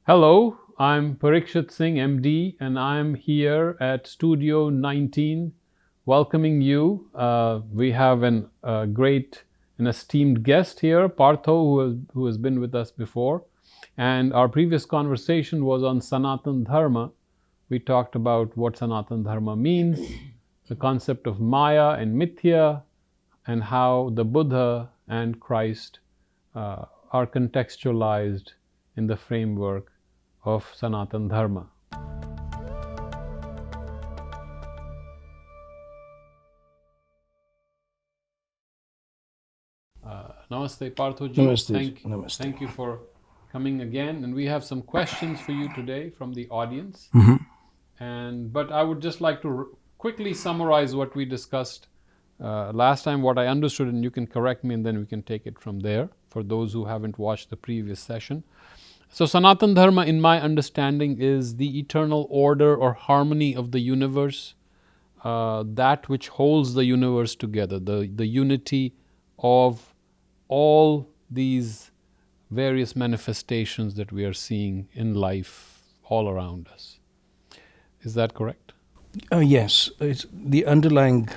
Hello, I'm Parikshit Singh, MD, and I'm here at Studio 19 welcoming you. We have a great and esteemed guest here, Partho, who has been with us before. And our previous conversation was on Sanatan Dharma. We talked about what Sanatan Dharma means, the concept of Maya and Mithya, and how the Buddha and Christ are contextualized in the framework of Sanatan Dharma. Namaste, Parthoji. Namaste. Namaste. Thank you for coming again. And we have some questions for you today from the audience. But I would just like to quickly summarize what we discussed last time, what I understood, and you can correct me, and then we can take it from there for those who haven't watched the previous session. So Sanatan Dharma, in my understanding, is the eternal order or harmony of the universe, that which holds the universe together, the unity of all these various manifestations that we are seeing in life all around us. Is that correct? Yes, it's the underlying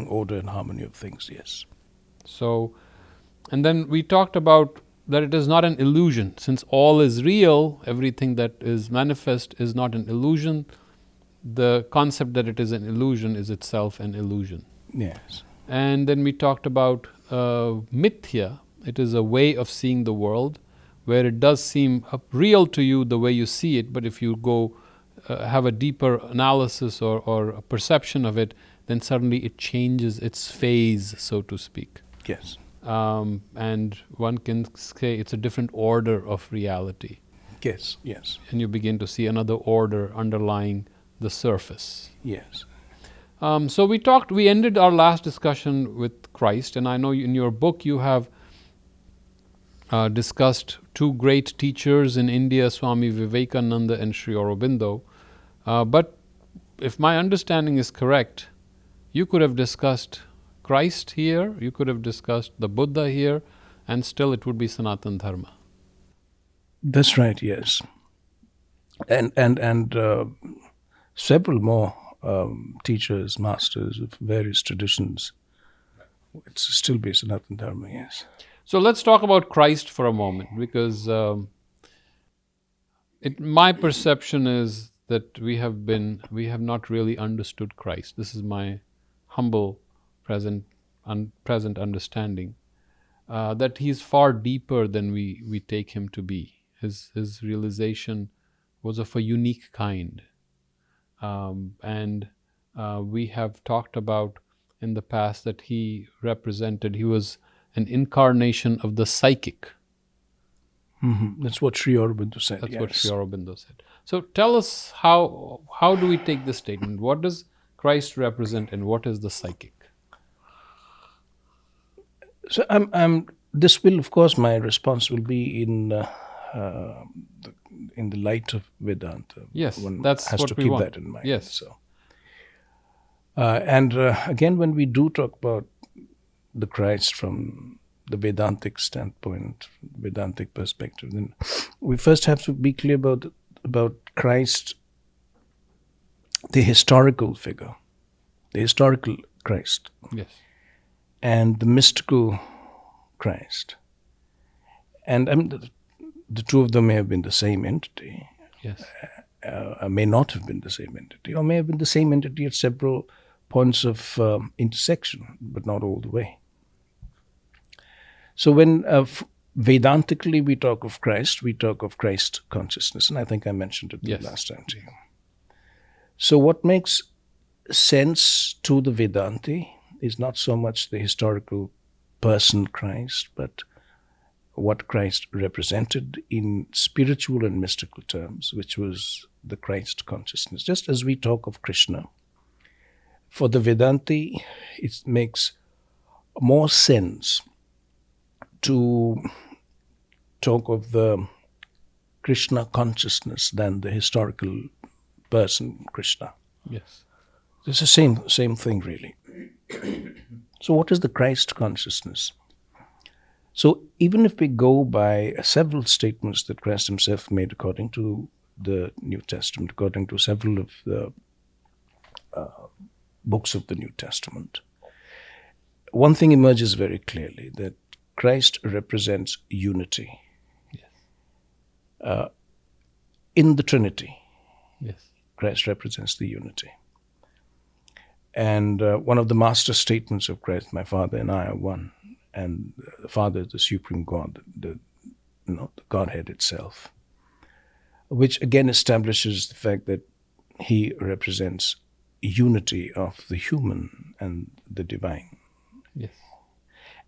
order and harmony of things. Yes. So, and then we talked about that it is not an illusion. Since all is real, everything that is manifest is not an illusion. The concept that it is an illusion is itself an illusion. Yes. And then we talked about mithya. It is a way of seeing the world where it does seem real to you the way you see it, but if you go have a deeper analysis or a perception of it, then suddenly it changes its phase, so to speak. Yes. And one can say it's a different order of reality. Yes. Yes. And you begin to see another order underlying the surface. Yes. So we ended our last discussion with Christ, and I know in your book you have discussed two great teachers in India, Swami Vivekananda and Sri Aurobindo. But if my understanding is correct, you could have discussed Christ here, you could have discussed the Buddha here, and still it would be Sanatan Dharma. That's right. Yes. And several more teachers, masters of various traditions. It's still based on Sanatan Dharma. Yes. So let's talk about Christ for a moment, because my perception is that we have not really understood Christ. This is my humble present understanding, that he's far deeper than we take him to be. His realization was of a unique kind, and we have talked about in the past that he was an incarnation of the psychic. That's what Sri Aurobindo said. That's yes. what Sri Aurobindo said. So tell us how do we take this statement? What does Christ represent, and what is the psychic? So this will, of course, my response will be in the light of Vedanta. Yes, one that's has what to we keep want. that in mind. Yes. So, and again, when we do talk about the Christ from the Vedantic standpoint, Vedantic perspective, then we first have to be clear about Christ, the historical figure, the historical Christ. Yes. And the mystical Christ. And the two of them may have been the same entity. Yes. May not have been the same entity, or may have been the same entity at several points of intersection, but not all the way. So when Vedantically we talk of Christ consciousness, and I think I mentioned it Yes. last time to you. So what makes sense to the Vedanti is not so much the historical person Christ, but what Christ represented in spiritual and mystical terms, which was the Christ consciousness. Just as we talk of Krishna, for the Vedanti, it makes more sense to talk of the Krishna consciousness than the historical person Krishna. Yes. It's the same thing, really. So what is the Christ consciousness? So even if we go by several statements that Christ himself made according to the New Testament, according to several of the books of the New Testament, one thing emerges very clearly, that Christ represents unity in the Trinity. Yes. Christ represents the unity. And one of the master statements of Christ, my Father and I are one, and the Father is the supreme God, the Godhead itself, which again establishes the fact that he represents unity of the human and the divine. Yes.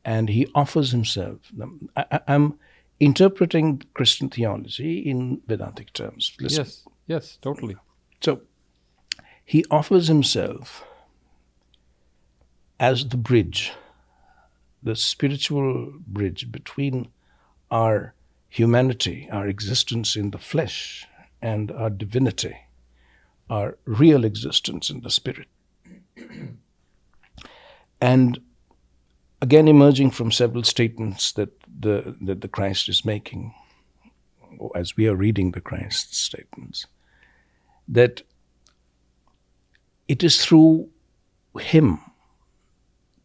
And he offers himself. I'm interpreting Christian theology in Vedantic terms. Yes. Yes, totally. So he offers himself as the bridge, the spiritual bridge between our humanity, our existence in the flesh, and our divinity, our real existence in the spirit. And again, emerging from several statements that the Christ is making, as we are reading the Christ statements, that it is through him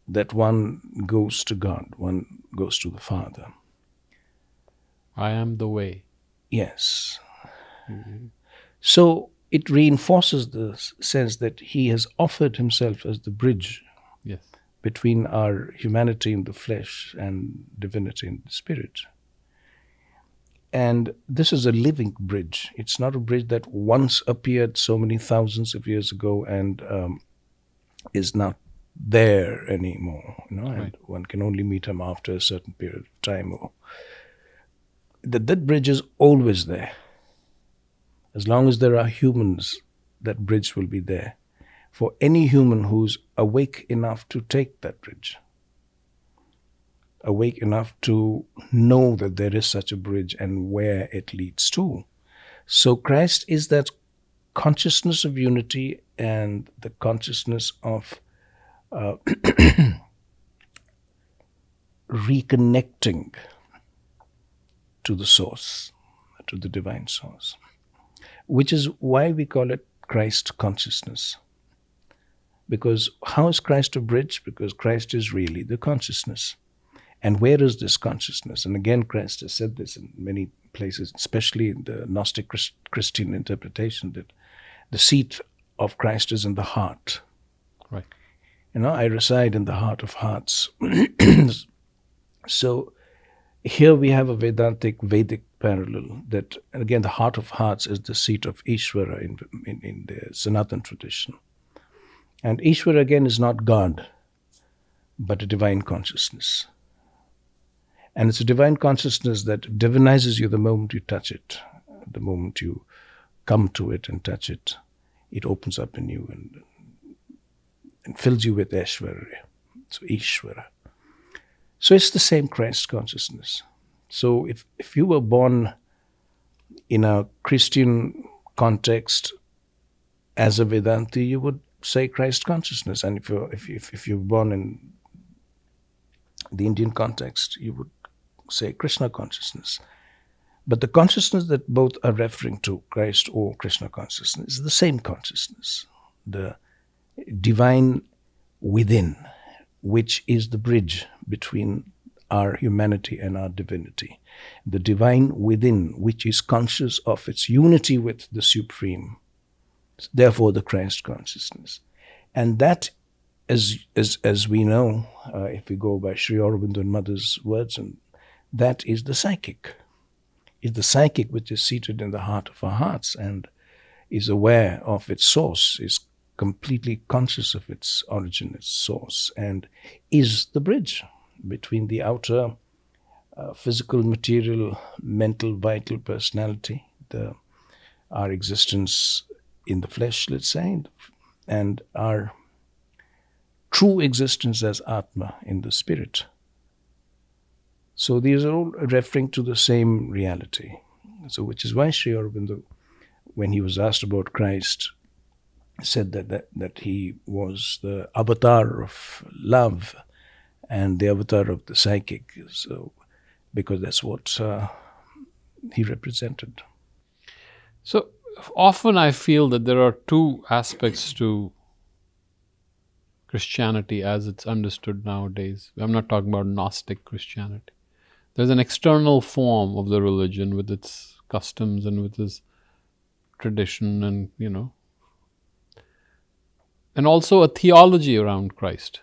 that one goes to God, one goes to the Father. I am the way. Yes. So it reinforces the sense that he has offered himself as the bridge Yes. between our humanity in the flesh and divinity in the spirit. And this is a living bridge. It's not a bridge that once appeared so many thousands of years ago and is not there anymore, Right. and one can only meet him after a certain period of time. Or that bridge is always there. As long as there are humans, that bridge will be there for any human who's awake enough to take that bridge, awake enough to know that there is such a bridge and where it leads to. So Christ is that consciousness of unity and the consciousness of reconnecting to the source, to the divine source, which is why we call it Christ consciousness. Because how is Christ a bridge? Because Christ is really the consciousness. And where is this consciousness? And again, Christ has said this in many places, especially in the Gnostic Christian interpretation, that the seat of Christ is in the heart. Right. I reside in the heart of hearts. So here we have a Vedic parallel that, again, the heart of hearts is the seat of Ishvara in the Sanatan tradition. And Ishvara, again, is not God, but a divine consciousness. And it's a divine consciousness that divinizes you the moment you touch it, the moment you come to it and touch it. It opens up in you and fills you with Aishwarya. So Ishvara. So it's the same Christ consciousness. So if you were born in a Christian context as a Vedanti, you would say Christ consciousness. And if you're born in the Indian context, you would say Krishna consciousness. But the consciousness that both are referring to, Christ or Krishna consciousness, is the same consciousness, the divine within, which is the bridge between our humanity and our divinity. The divine within, which is conscious of its unity with the Supreme, therefore the Christ consciousness. And that, as we know, if we go by Sri Aurobindo and Mother's words, and that is the psychic. Is the psychic which is seated in the heart of our hearts and is aware of its source, is completely conscious of its origin, its source, and is the bridge between the outer physical, material, mental, vital personality, our existence in the flesh, let's say, and our true existence as Atma in the spirit. So these are all referring to the same reality. So which is why Sri Aurobindo, when he was asked about Christ, said that he was the avatar of love and the avatar of the psychic. So because that's what he represented. So often I feel that there are two aspects to Christianity as it's understood nowadays. I'm not talking about Gnostic Christianity. There's an external form of the religion with its customs and with its tradition and also a theology around Christ,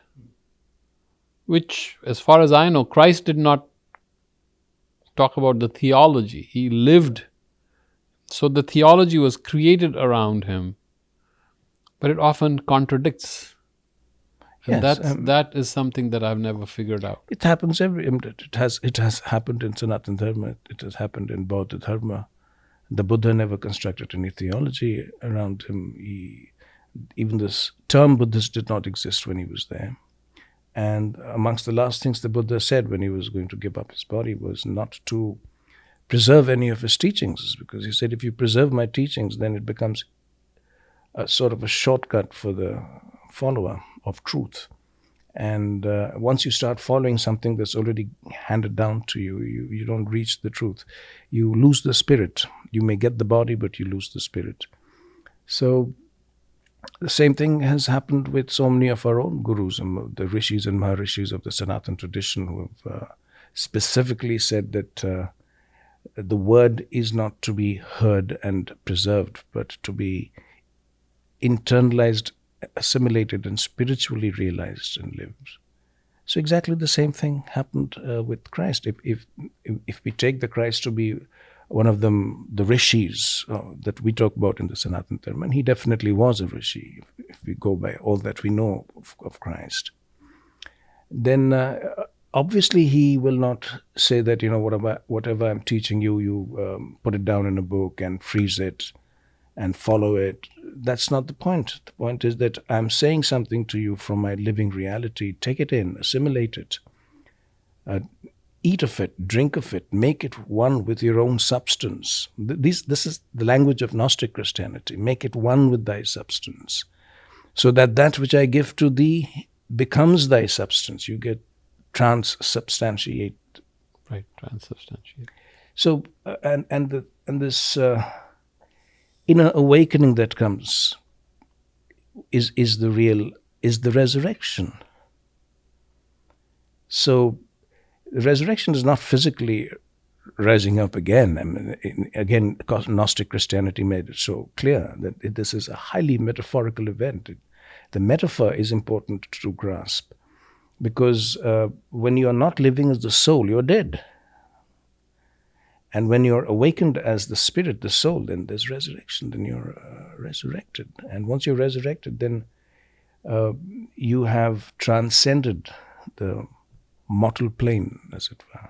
which, as far as I know, Christ did not talk about the theology. He lived. So the theology was created around him, but it often contradicts. And Yes, that is something that I've never figured out. it happens it has happened in Sanatan Dharma. It has happened in Bauddha Dharma. The Buddha never constructed any theology around him. Even this term Buddhist did not exist when he was there. And amongst the last things the Buddha said when he was going to give up his body was not to preserve any of his teachings, because he said, if you preserve my teachings, then it becomes a sort of a shortcut for the follower of truth. And once you start following something that's already handed down to you, you don't reach the truth. You lose the spirit. You may get the body, but you lose the spirit. So the same thing has happened with so many of our own gurus, and the rishis and maharishis of the Sanatan tradition, who have specifically said that the word is not to be heard and preserved, but to be internalized, assimilated, and spiritually realized and lived. So exactly the same thing happened with Christ. If we take the Christ to be one of the rishis that we talk about in the Sanatan Dharma, and he definitely was a rishi, if we go by all that we know of Christ, then obviously he will not say that, whatever I'm teaching you, you put it down in a book and freeze it and follow it. That's not the point. The point is that I'm saying something to you from my living reality. Take it in, assimilate it, eat of it, drink of it, make it one with your own substance. This is the language of Gnostic Christianity. Make it one with thy substance, so that which I give to thee becomes thy substance. You get transubstantiate. Right, transubstantiate. So, and this inner awakening that comes is the resurrection. So the resurrection is not physically rising up again. I mean, again, Gnostic Christianity made it so clear that this is a highly metaphorical event. The metaphor is important to grasp, because when you are not living as the soul, you're dead. And when you're awakened as the spirit, the soul, then there's resurrection, then you're resurrected. And once you're resurrected, then you have transcended the mortal plane, as it were.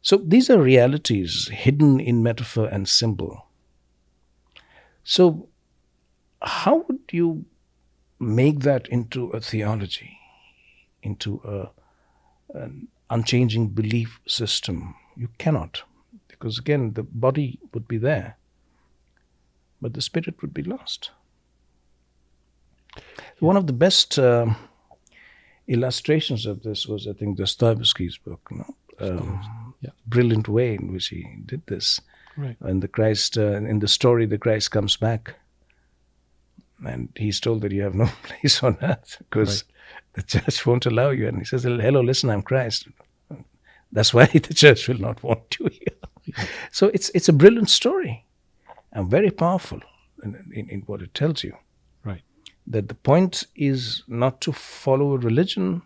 So these are realities hidden in metaphor and symbol. So how would you make that into a theology, into an unchanging belief system? You cannot, because again, the body would be there, but the spirit would be lost. One of the best illustrations of this was, I think, Dostoevsky's book, brilliant way in which he did this. Right. And the Christ, in the story, the Christ comes back, and he's told that you have no place on earth because the church won't allow you. And he says, hello, listen, I'm Christ. That's why the church will not want you here. Yeah. So it's a brilliant story and very powerful in what it tells you. Right. That the point is not to follow a religion,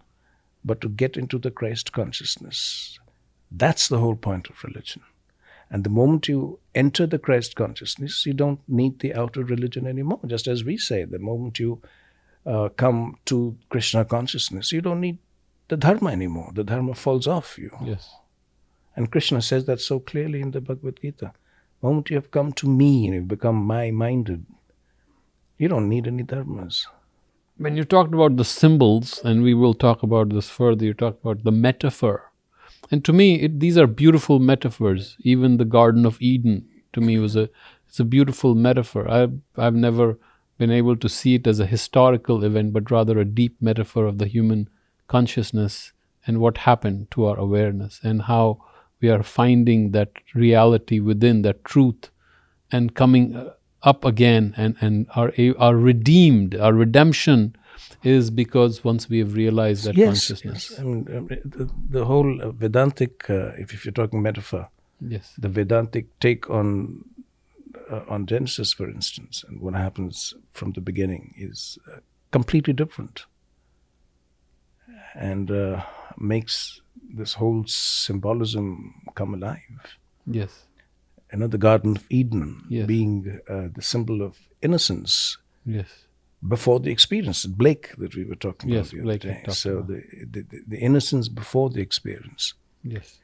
but to get into the Christ consciousness. That's the whole point of religion. And the moment you enter the Christ consciousness, you don't need the outer religion anymore. Just as we say, the moment you come to Krishna consciousness, you don't need the dharma anymore. The dharma falls off you. Yes. And Krishna says that so clearly in the Bhagavad Gita. The moment you have come to me and you've become my-minded, you don't need any dharmas. When you talked about the symbols, and we will talk about this further, you talked about the metaphor. And to me, these are beautiful metaphors. Even the Garden of Eden, to me, it's a beautiful metaphor. I've never been able to see it as a historical event, but rather a deep metaphor of the human consciousness and what happened to our awareness, and how we are finding that reality within, that truth, and coming up again, and are redeemed. Our redemption is because once we have realized that consciousness. Yes. I mean, the whole Vedantic, if you're talking metaphor, Yes. the Vedantic take on Genesis, for instance, and what happens from the beginning is completely different, and makes this whole symbolism come alive. Yes. The Garden of Eden Yes. being the symbol of innocence Yes. before the experience. Blake that we were talking Yes, about the Blake other had day. talked So about. the innocence before the experience. Yes.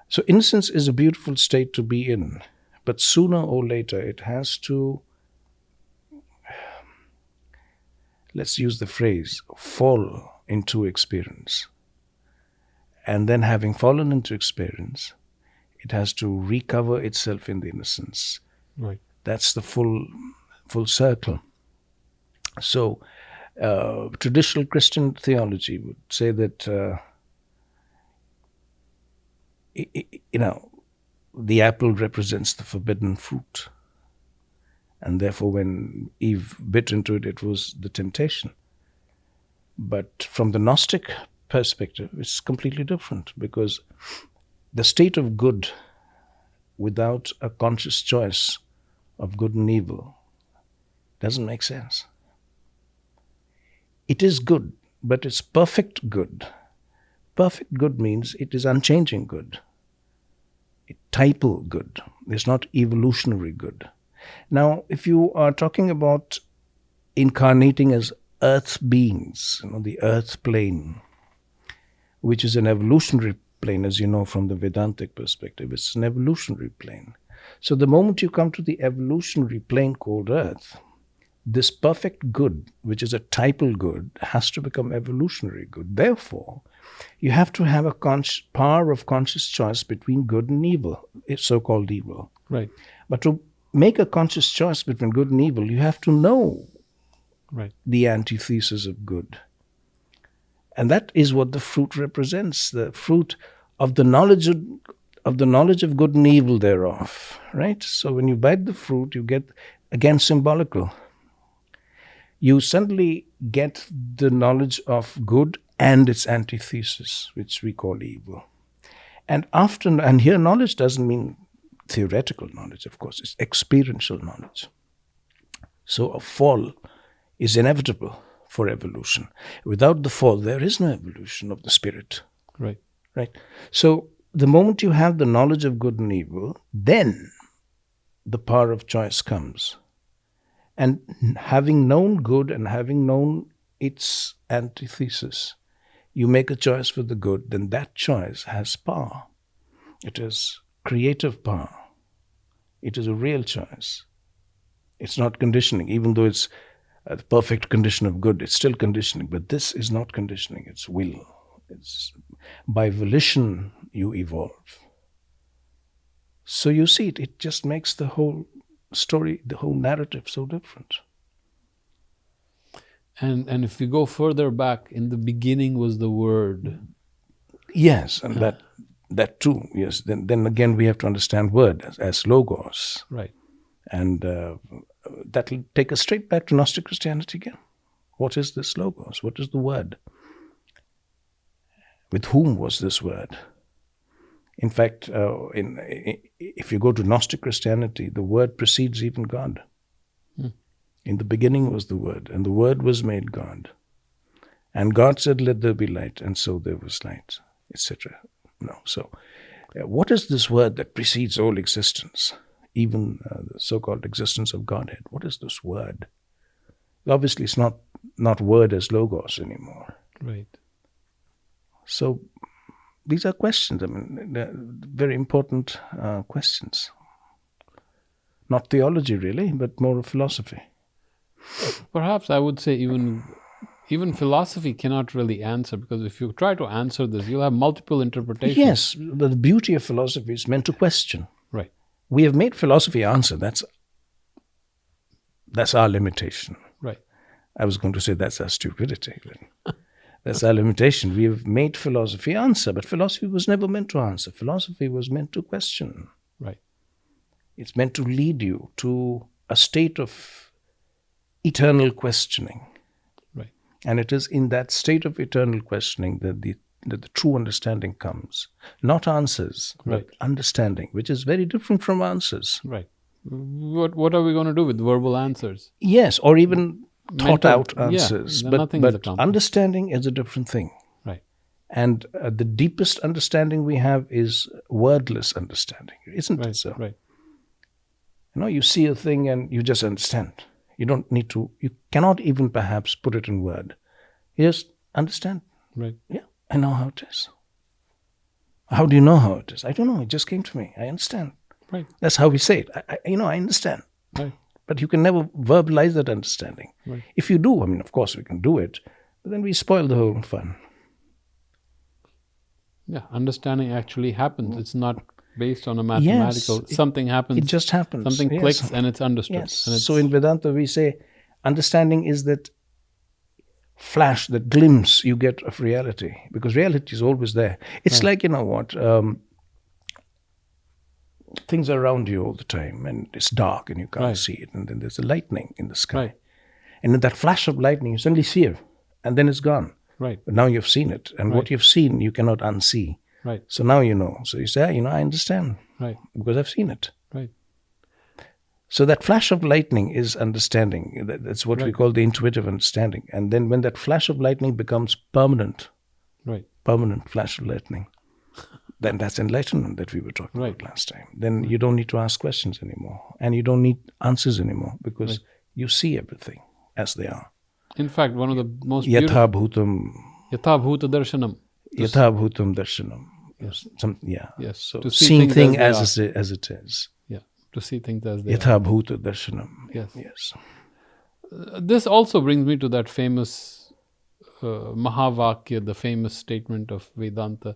So innocence is a beautiful state to be in, but sooner or later it has to, let's use the phrase, fall into experience. And then, having fallen into experience, it has to recover itself in the innocence. Right. That's the full circle. So traditional Christian theology would say that the apple represents the forbidden fruit, and therefore when Eve bit into it, it was the temptation. But from the Gnostic perspective, it's completely different, because the state of good without a conscious choice of good and evil doesn't make sense. It is good, but it's perfect good. Perfect good means it is unchanging good. Typal good. It's not evolutionary good. Now, if you are talking about incarnating as earth beings, the earth plane, which is an evolutionary plane, as you know from the Vedantic perspective, it's an evolutionary plane. So the moment you come to the evolutionary plane called earth, this perfect good, which is a typal good, has to become evolutionary good. Therefore, you have to have a power of conscious choice between good and evil, so-called evil. Right. But to make a conscious choice between good and evil, you have to know the antithesis of good. And that is what the fruit represents, the fruit of the knowledge of good and evil thereof. Right? So when you bite the fruit, you get, again, symbolical. You suddenly get the knowledge of good and its antithesis, which we call evil. And here knowledge doesn't mean theoretical knowledge, of course. It's experiential knowledge. So a fall is inevitable for evolution. Without the fall, there is no evolution of the spirit. Right. So the moment you have the knowledge of good and evil, then the power of choice comes. And having known good and having known its antithesis, you make a choice for the good, then that choice has power. It is creative power. It is a real choice. It's not conditioning. Even though it's the perfect condition of good, it's still conditioning. But this is not conditioning, it's will. It's by volition you evolve. So you see, it just makes the whole story, the whole narrative so different. And if we go further back, in the beginning was the Word. Yes, and that too, yes. Then again we have to understand word as logos. Right. And that will take us straight back to Gnostic Christianity again. What is this logos? What is the word? With whom was this word? In fact, if you go to Gnostic Christianity, the word precedes even God. In the beginning was the Word, and the Word was made God. And God said, "Let there be light," and so there was light, etc. So what is this word that precedes all existence, even the so-called existence of Godhead? What is this word? Obviously, it's not word as logos anymore. Right. So these are questions. I mean, they're very important questions. Not theology, really, but more of philosophy. Perhaps I would say even philosophy cannot really answer, because if you try to answer this, you'll have multiple interpretations. Yes, but the beauty of philosophy is meant to question. Right. We have made philosophy answer. That's our limitation. Right. I was going to say that's our stupidity. That's our limitation. We have made philosophy answer, but philosophy was never meant to answer. Philosophy was meant to question. Right. It's meant to lead you to a state of eternal questioning. Right. And it is in that state of eternal questioning that the true understanding comes. Not answers, Right. but understanding, which is very different from answers. Right. What are we going to do with verbal answers? Yes, or even thought out Yeah, answers. nothing is But accomplished. understanding is a different thing. Right. And the deepest understanding we have is wordless understanding, isn't it so? Right. You see a thing and you just understand. You don't need to, you cannot even perhaps put it in word. You just understand. Right. Yeah, I know how it is. How do you know how it is? I don't know. It just came to me. I understand. Right. That's how we say it. I understand. Right. But you can never verbalize that understanding. Right. If you do, of course we can do it, but then we spoil the whole fun. Yeah, understanding actually happens. It's not based on a mathematical. Something happens. It just happens. Something clicks and it's understood. Yes. And it's, so in Vedanta we say understanding is that flash, that glimpse you get of reality, because reality is always there. It's like, things are around you all the time and it's dark and you can't see it, and then there's a lightning in the sky. Right. And in that flash of lightning, you suddenly see it, and then it's gone. Right. But now you've seen it, and what you've seen, you cannot unsee. Right. So now you know. So you say, I understand. Right. Because I've seen it. Right. So that flash of lightning is understanding. That's what we call the intuitive understanding. And then when that flash of lightning becomes permanent, permanent flash of lightning, then that's enlightenment that we were talking about last time. Then you don't need to ask questions anymore. And you don't need answers anymore, because you see everything as they are. In fact, one of the most beautiful... Yatha bhutam. Yatha bhuta darshanam. Yatha bhutam darshanam. Yes. Yes. So to see seeing things as it is. Yeah. To see things as they Yatha bhuta darshanam. Yes. Yes. This also brings me to that famous Mahavakya, the famous statement of Vedanta,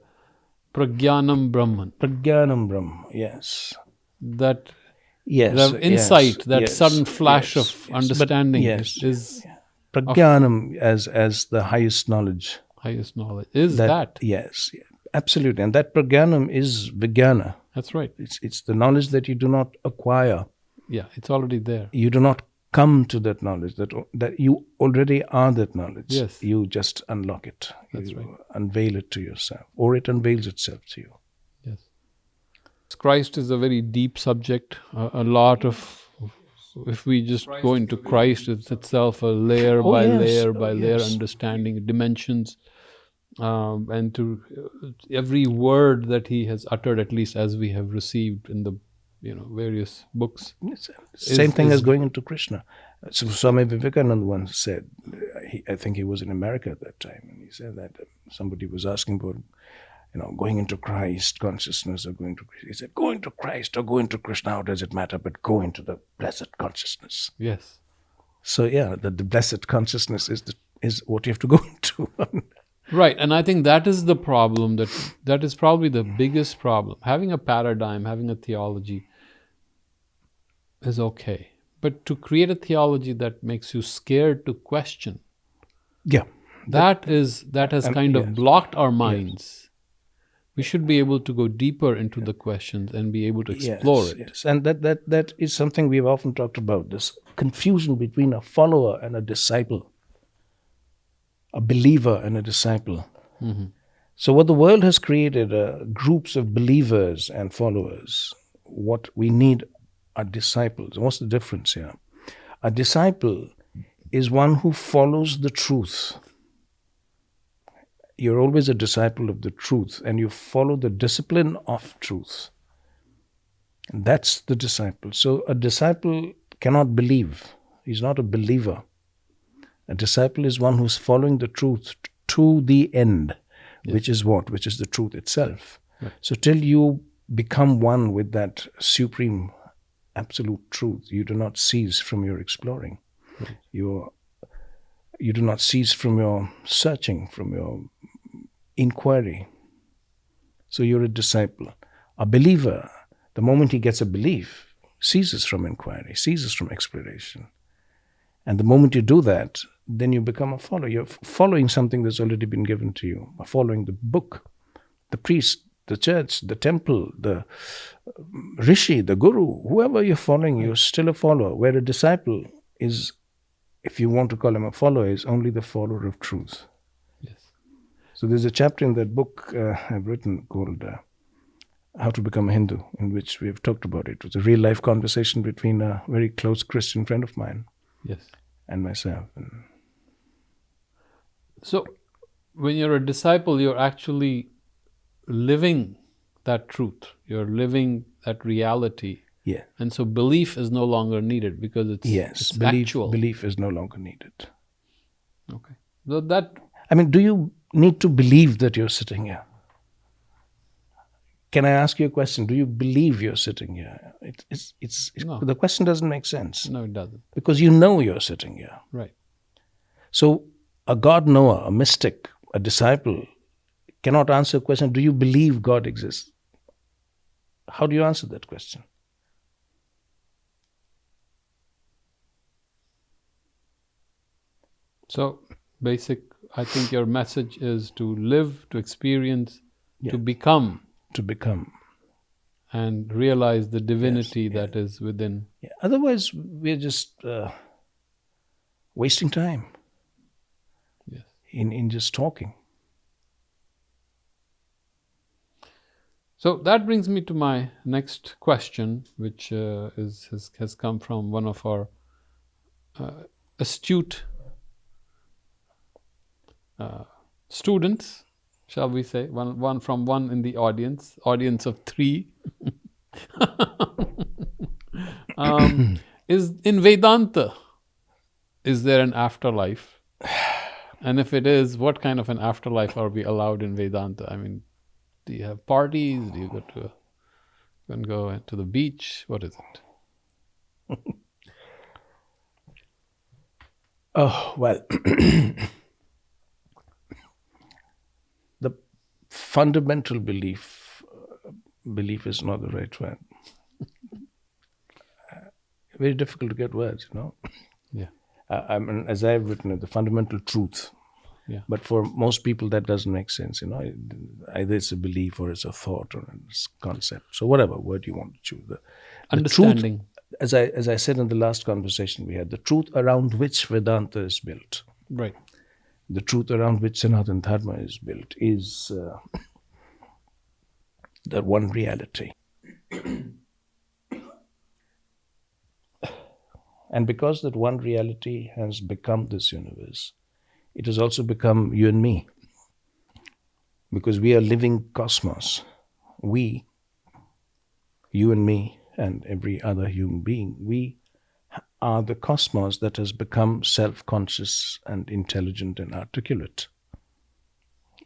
Pragyanam Brahman. Pragyanam Brahma, yes. That insight, that sudden flash of understanding is... Pragyanam as the highest knowledge. Highest knowledge. Is that? Yes, absolutely. And that Pragyanam is Vijnana. That's right. It's the knowledge that you do not acquire. Yeah, it's already there. You do not come to that knowledge, that you already are that knowledge. Yes. You just unlock it. That's right. Unveil it to yourself, or it unveils itself to you. Yes. Christ is a very deep subject. A lot of... If we just go into Christ, it's itself a layer by layer understanding, dimensions, and to every word that he has uttered, at least as we have received in the various books. Same thing as going into Krishna. So Swami Vivekananda once said, I think he was in America at that time, and he said that somebody was asking about going into Christ consciousness or going to Krishna. He said, go into Christ or go into Krishna, how does it matter? But go into the blessed consciousness. Yes. So the blessed consciousness is what you have to go into. Right. And I think that is the problem, that is probably the biggest problem. Having a paradigm, having a theology is okay. But to create a theology that makes you scared to question, that has kind of blocked our minds. Yes. We should be able to go deeper into the questions and be able to explore it. Yes, and that is something we've often talked about, this confusion between a follower and a disciple, a believer and a disciple. Mm-hmm. So what the world has created are groups of believers and followers. What we need are disciples. What's the difference here? A disciple is one who follows the truth. You're always a disciple of the truth, and you follow the discipline of truth. And that's the disciple. So a disciple cannot believe. He's not a believer. A disciple is one who's following the truth to the end, which is what? Which is the truth itself. Right. So till you become one with that supreme, absolute truth, you do not cease from your exploring. Right. You do not cease from your searching, from your inquiry. So you're a disciple. A believer, the moment he gets a belief, ceases from inquiry, ceases from exploration. And the moment you do that, then you become a follower. You're following something that's already been given to you, following the book, the priest, the church, the temple, the rishi, the guru, whoever you're following, you're still a follower. Where a disciple is, if you want to call him a follower, is only the follower of truth. Yes. So there's a chapter in that book I've written called How to Become a Hindu, in which we've talked about it. It was a real life conversation between a very close Christian friend of mine. Yes. And myself. So, when you're a disciple, you're actually living that truth. You're living that reality. Yeah. And so belief is no longer needed because it's actual. Belief is no longer needed. Okay. So that... I mean, do you need to believe that you're sitting here? Can I ask you a question? Do you believe you're sitting here? No. The question doesn't make sense. No, it doesn't. Because you know you're sitting here. Right. So a God knower, a mystic, a disciple cannot answer a question, do you believe God exists? How do you answer that question? So, I think your message is to live, to experience, to become. To become. And realize the divinity that is within. Yeah. Otherwise, we're just wasting time. Yes. In just talking. So that brings me to my next question, which has come from one of our astute students, shall we say, one in the audience of 3. Is in Vedanta, is there an afterlife? And if it is, what kind of an afterlife are we allowed in Vedanta? I mean, do you have parties? Do you go to the beach? What is it? Oh, well, the fundamental belief is not the right word. Very difficult to get words, you know. Yeah. I mean, as I've written it, the fundamental truth. Yeah. But for most people, that doesn't make sense, you know. Either it's a belief or it's a thought or it's a concept. So whatever word you want to choose. The understanding. Truth, as I said in the last conversation we had, the truth around which Vedanta is built. Right. The truth around which Sanatan Dharma is built is that one reality. And because that one reality has become this universe, it has also become you and me. Because we are living cosmos. We, you and me, and every other human being, we are the cosmos that has become self-conscious and intelligent and articulate.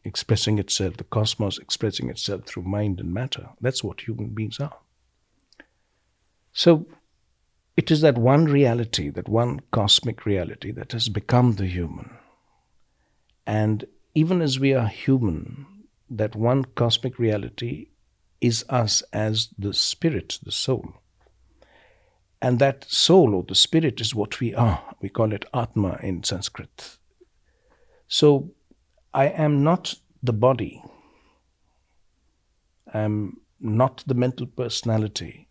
Expressing itself, the cosmos expressing itself through mind and matter. That's what human beings are. So, it is that one reality, that one cosmic reality that has become the human. And even as we are human, that one cosmic reality is us as the spirit, the soul. And that soul or the spirit is what we are. We call it Atma in Sanskrit. So I am not the body. I am not the mental personality.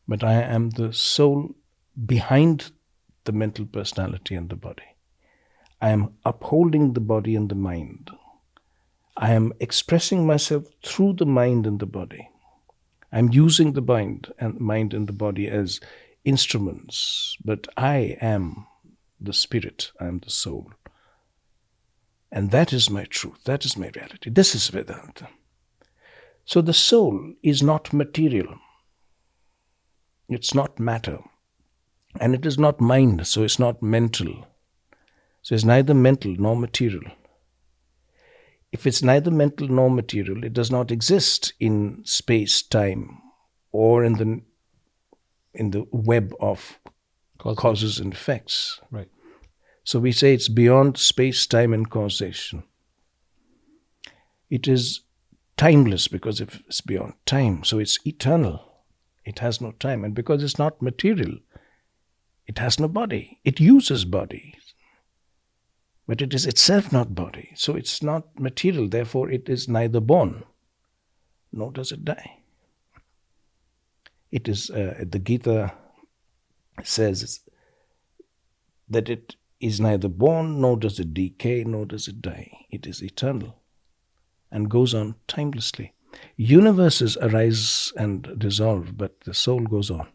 But I am the soul behind the mental personality and the body. I am upholding the body and the mind. I am expressing myself through the mind and the body. I'm using the mind and the body as instruments, but I am the spirit, I am the soul. And that is my truth, that is my reality. This is Vedanta. So the soul is not material. It's not matter. And it is not mind, so it's not mental. So it's neither mental nor material. If it's neither mental nor material, it does not exist in space, time, or in the web of causes and effects. Right. So we say it's beyond space, time, and causation. It is timeless because if it's beyond time, so it's eternal. It has no time. And because it's not material, It has no body. It uses body, but it is itself not body. So it's not material. Therefore, it is neither born, nor does it die. It is, the Gita says that it is neither born, nor does it decay, nor does it die. It is eternal and goes on timelessly. Universes arise and dissolve, but the soul goes on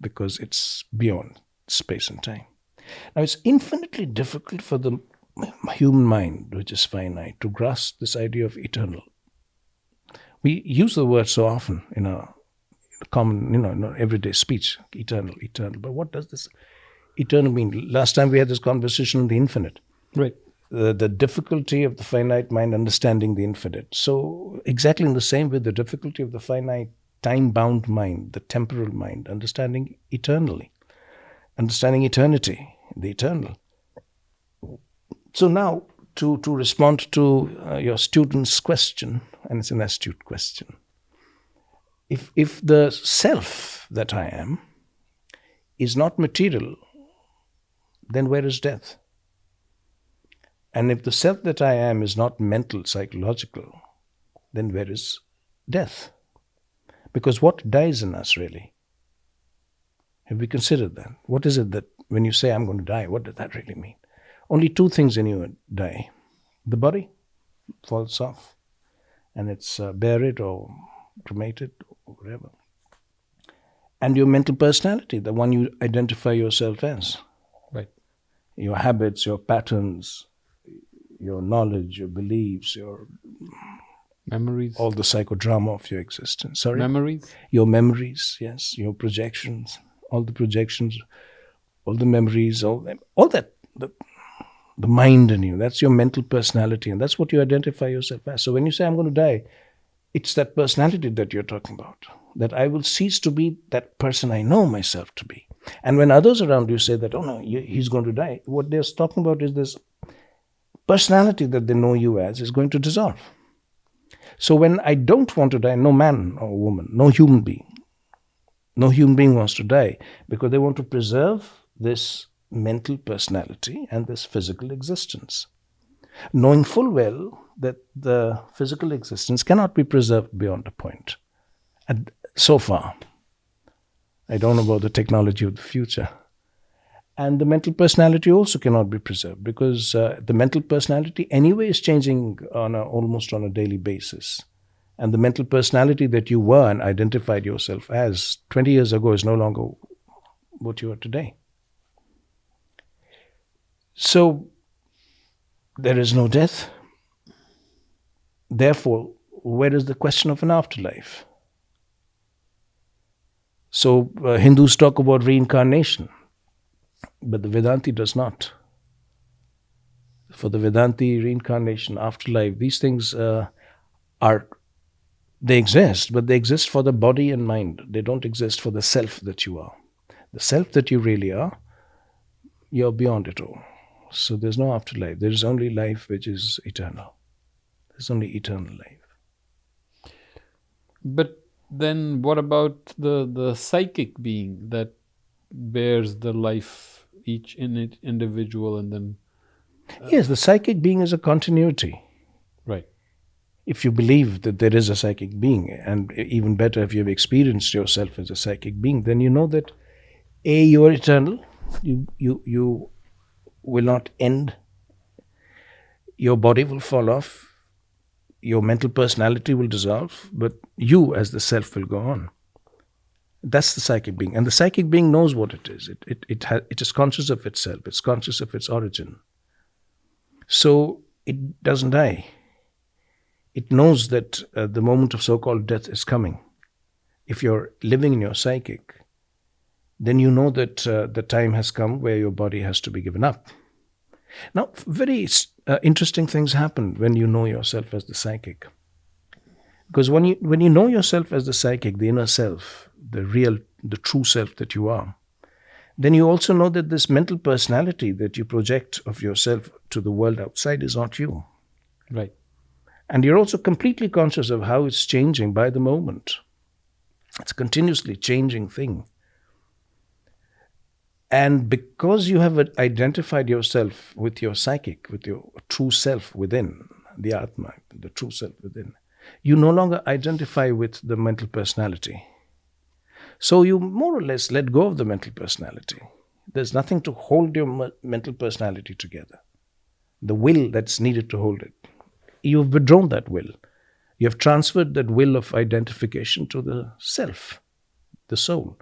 because it's beyond space and time. Now, it's infinitely difficult for the human mind, which is finite, to grasp this idea of eternal. We use the word so often in our common, in our everyday speech, eternal, eternal. But what does this eternal mean? Last time we had this conversation on the infinite. Right. The difficulty of the finite mind understanding the infinite. So exactly in the same way, the difficulty of the finite time-bound mind, the temporal mind, understanding eternally, understanding eternity, the eternal. So now, to respond to your student's question, and it's an astute question, if the self that I am is not material, then where is death? And if the self that I am is not mental, psychological, then where is death? Because what dies in us really? Have we considered that? What is it that when you say I'm going to die, what does that really mean? Only two things in you die. The body falls off and it's buried or cremated or whatever. And your mental personality, the one you identify yourself as. Right. Your habits, your patterns, your knowledge, your beliefs, your memories, all the psychodrama of your existence. Sorry? Memories? Your memories, yes, your projections, all the projections, all the memories, all that, the mind in you, that's your mental personality, and that's what you identify yourself as. So when you say, I'm going to die, it's that personality that you're talking about, that I will cease to be that person I know myself to be. And when others around you say that, oh no, he's going to die, what they're talking about is this personality that they know you as is going to dissolve. So when I don't want to die, no man or woman, no human being wants to die because they want to preserve this mental personality and this physical existence, knowing full well that the physical existence cannot be preserved beyond a point. And so far, I don't know about the technology of the future. And the mental personality also cannot be preserved because the mental personality anyway is changing almost on a daily basis. And the mental personality that you were and identified yourself as 20 years ago is no longer what you are today. So there is no death. Therefore, where is the question of an afterlife? So Hindus talk about reincarnation. But the Vedanti does not. For the Vedanti, reincarnation, afterlife, these things they exist, but they exist for the body and mind. They don't exist for the self that you are. The self that you really are, you're beyond it all. So there's no afterlife. There is only life which is eternal. There's only eternal life. But then what about the psychic being that bears the life each individual and then yes, the psychic being is a continuity. right. If you believe that there is a psychic being, and even better if you've experienced yourself as a psychic being, then you know that A, you are eternal, you will not end, your body will fall off, your mental personality will dissolve, but you as the self will go on. That's the psychic being. And the psychic being knows what it is. It is conscious of itself. It's conscious of its origin. So it doesn't die. It knows that the moment of so-called death is coming. If you're living in your psychic, then you know that the time has come where your body has to be given up. Now, very interesting things happen when you know yourself as the psychic. Because when you know yourself as the psychic, the inner self, the true self that you are, then you also know that this mental personality that you project of yourself to the world outside is not you. Right. And you're also completely conscious of how it's changing by the moment. It's a continuously changing thing. And because you have identified yourself with your psychic, with your true self within, the Atma, the true self within, you no longer identify with the mental personality. So you more or less let go of the mental personality. There's nothing to hold your mental personality together. The will that's needed to hold it. You've withdrawn that will. You have transferred that will of identification to the self, the soul.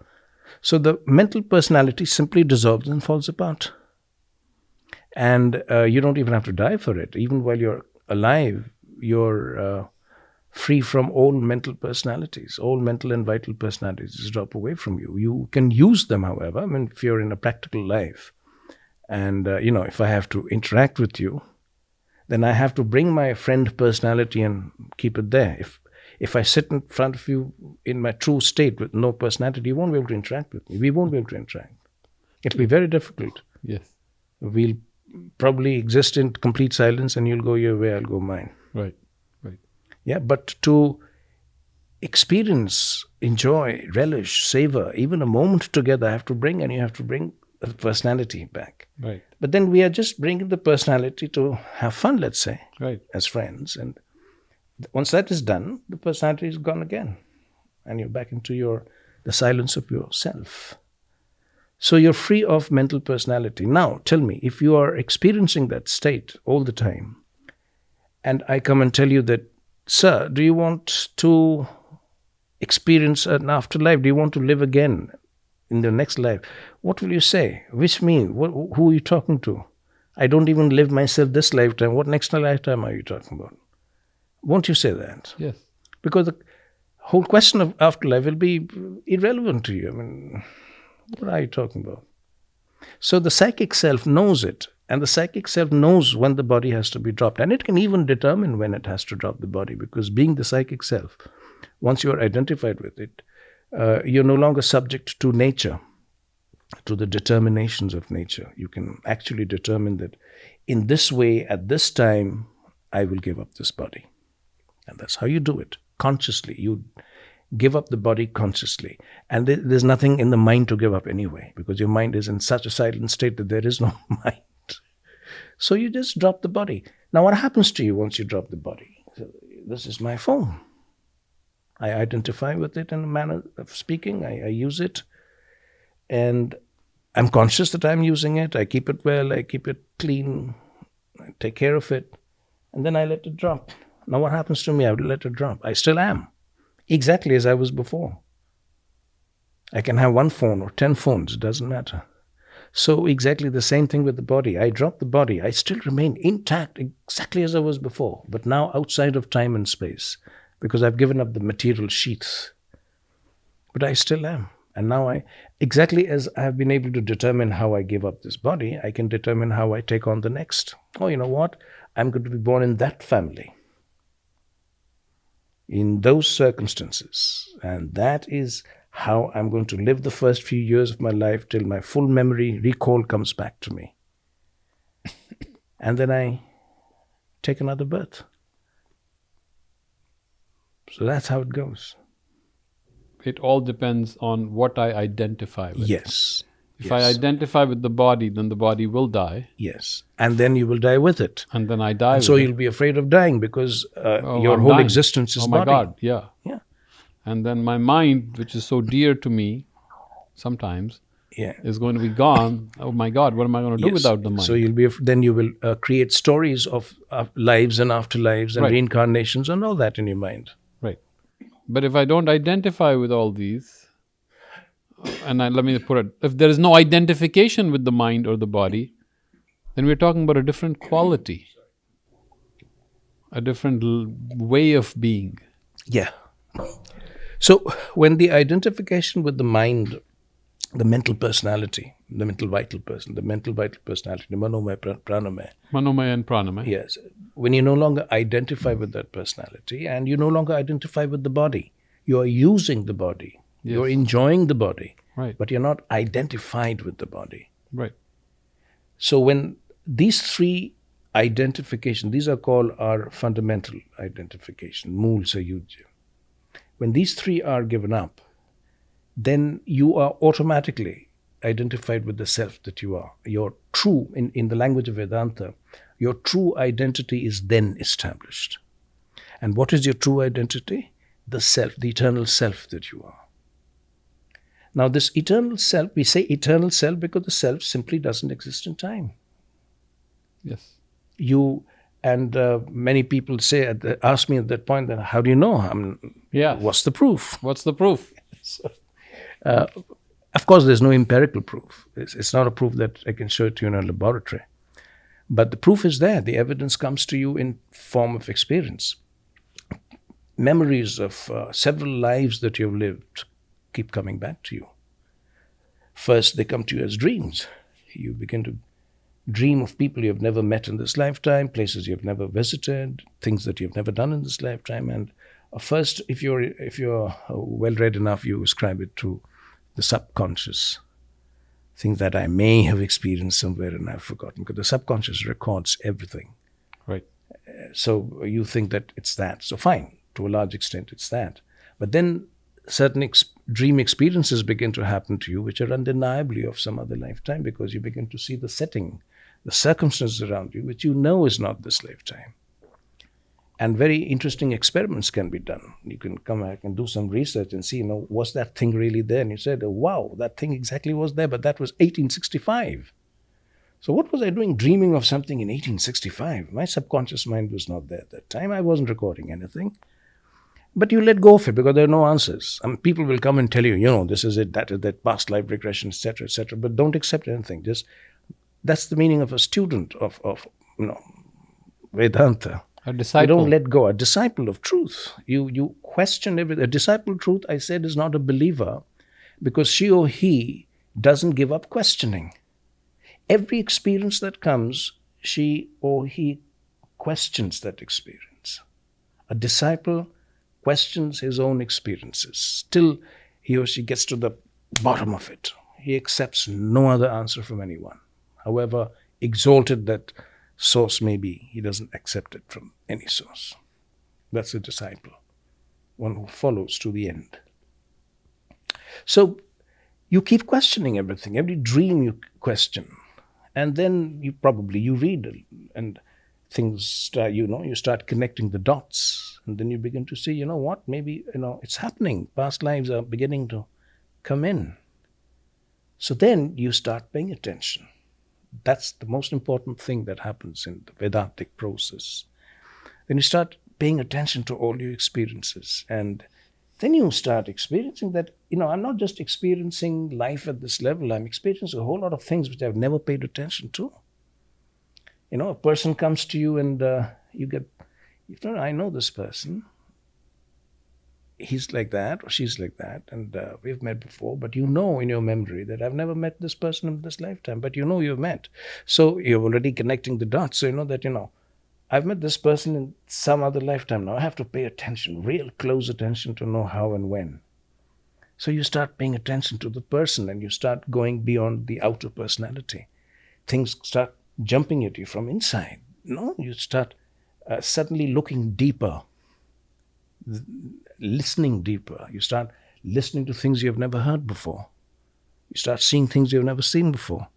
So the mental personality simply dissolves and falls apart. And you don't even have to die for it. Even while you're alive, you're free from all mental personalities. All mental and vital personalities drop away from you. You can use them, however. I mean, if you're in a practical life, and if I have to interact with you, then I have to bring my friend personality and keep it there. If I sit in front of you in my true state with no personality, you won't be able to interact with me. We won't be able to interact. It'll be very difficult. Yes. We'll probably exist in complete silence, and you'll go your way, I'll go mine. Right. Right. Yeah, but to experience, enjoy, relish, savor, even a moment together, I have to bring, and you have to bring the personality back. Right. But then we are just bringing the personality to have fun, let's say, Right. as friends. And once that is done, the personality is gone again. And you're back into the silence of yourself. So you're free of mental personality. Now, tell me, if you are experiencing that state all the time, and I come and tell you that, sir, do you want to experience an afterlife? Do you want to live again in the next life? What will you say? Which me? Who are you talking to? I don't even live myself this lifetime. What next lifetime are you talking about? Won't you say that? Yes. Because the whole question of afterlife will be irrelevant to you. I mean, what are you talking about? So the psychic self knows it, and the psychic self knows when the body has to be dropped. And it can even determine when it has to drop the body, because being the psychic self, once you are identified with it, you're no longer subject to nature, to the determinations of nature. You can actually determine that in this way, at this time, I will give up this body. And that's how you do it, consciously. You give up the body consciously. And there's nothing in the mind to give up anyway, because your mind is in such a silent state that there is no mind. So you just drop the body. Now, what happens to you once you drop the body? So, this is my phone. I identify with it in a manner of speaking. I use it. And I'm conscious that I'm using it. I keep it well. I keep it clean. I take care of it. And then I let it drop. Now what happens to me? I would let it drop. I still am. Exactly as I was before. I can have one phone or 10 phones. It doesn't matter. So exactly the same thing with the body. I drop the body. I still remain intact exactly as I was before. But now outside of time and space. Because I've given up the material sheaths. But I still am. And now exactly as I have been able to determine how I give up this body, I can determine how I take on the next. Oh, you know what? I'm going to be born in that family, in those circumstances. And that is how I'm going to live the first few years of my life till my full memory recall comes back to me. And then I take another birth. So that's how it goes. It all depends on what I identify with. Yes. If I identify with the body, then the body will die. Yes. And then you will die with it. And then I die with so it. you'll be afraid of dying because your I'm whole dying. existence is oh my body. God, yeah. Yeah. And then my mind, which is so dear to me sometimes, Yeah. is going to be gone. Oh my God, what am I going to do without the mind? So then you will create stories of lives and afterlives and Right. reincarnations and all that in your mind. Right. But if I don't identify with all these, and let me put it, if there is no identification with the mind or the body, then we're talking about a different quality, a different way of being. Yeah. So when the identification with the mind, the mental personality, the mental vital personality, the manomaya, pranamaya. Manomaya and pranamaya. Yes. When you no longer identify with that personality and you no longer identify with the body, you are using the body. Yes. You're enjoying the body. Right. But you're not identified with the body. Right. So when these three identifications, these are called our fundamental identification, mool sayujya. When these three are given up, then you are automatically identified with the self that you are. Your true, in the language of Vedanta, your true identity is then established. And what is your true identity? The self, the eternal self that you are. Now, this eternal self, we say eternal self because the self simply doesn't exist in time. Yes. Many people ask me at that point, then how do you know? What's the proof? What's the proof? Of course, there's no empirical proof. It's not a proof that I can show it to you in a laboratory. But the proof is there. The evidence comes to you in form of experience. Memories of several lives that you've lived keep coming back to you. First, they come to you as dreams. You begin to dream of people you've never met in this lifetime, places you've never visited, things that you've never done in this lifetime. And first, if you're well-read enough, you ascribe it to the subconscious, things that I may have experienced somewhere and I've forgotten, because the subconscious records everything. Right. So you think that it's that. So fine, to a large extent it's that. But then certain dream experiences begin to happen to you which are undeniably of some other lifetime, because you begin to see the setting, the circumstances around you, which you know is not this lifetime. And very interesting experiments can be done. You can come back and do some research and see, was that thing really there? And you said, oh, wow, that thing exactly was there, but that was 1865. So what was I doing dreaming of something in 1865? My subconscious mind was not there at that time. I wasn't recording anything. But you let go of it because there are no answers. People will come and tell you, this is it, that is that, past life regression, etc., etc. But don't accept anything. That's the meaning of a student of Vedanta. A disciple. You don't let go. A disciple of truth. You question everything. A disciple of truth, I said, is not a believer because she or he doesn't give up questioning. Every experience that comes, she or he questions that experience. A disciple questions his own experiences. Till he or she gets to the bottom of it. He accepts no other answer from anyone. However exalted that source may be, he doesn't accept it from any source. That's a disciple, one who follows to the end. So you keep questioning everything. Every dream you question. And then you read and things start, you start connecting the dots. And then you begin to see, maybe, it's happening. Past lives are beginning to come in. So then you start paying attention. That's the most important thing that happens in the Vedantic process. Then you start paying attention to all your experiences. And then you start experiencing that, I'm not just experiencing life at this level. I'm experiencing a whole lot of things which I've never paid attention to. A person comes to you and you get, I know this person. He's like that or she's like that, and we've met before, but in your memory that I've never met this person in this lifetime, but you've met. So you're already connecting the dots. So I've met this person in some other lifetime. Now I have to pay attention, real close attention to know how and when. So you start paying attention to the person and you start going beyond the outer personality. Things start jumping at you from inside. You start suddenly looking deeper, listening deeper. You start listening to things you've never heard before. You start seeing things you've never seen before.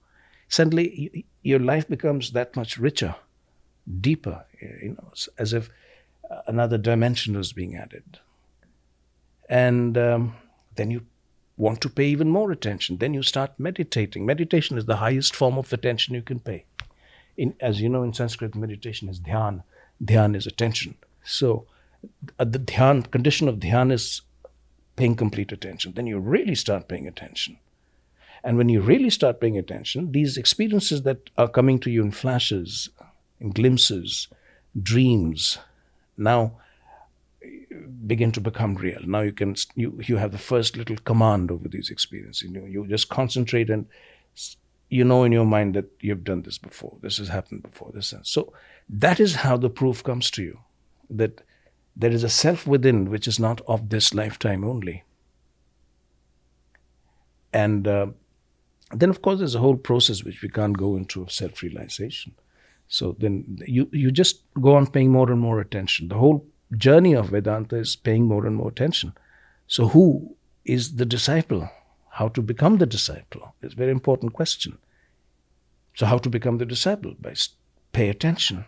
Suddenly, your life becomes that much richer, deeper. It's as if another dimension was being added. And then you want to pay even more attention. Then you start meditating. Meditation is the highest form of attention you can pay. As you know, in Sanskrit, meditation is dhyan. Dhyan is attention. So the condition of dhyan is paying complete attention. Then you really start paying attention. And when you really start paying attention, these experiences that are coming to you in flashes, in glimpses, dreams, now begin to become real. Now you have the first little command over these experiences. You just concentrate and in your mind that you've done this before. This has happened before. So that is how the proof comes to you, that there is a self within which is not of this lifetime only. And then, of course, there's a whole process which we can't go into of self-realization. So then you just go on paying more and more attention. The whole journey of Vedanta is paying more and more attention. So who is the disciple? how to become the disciple. It's a very important question. So how to become the disciple? Pay attention.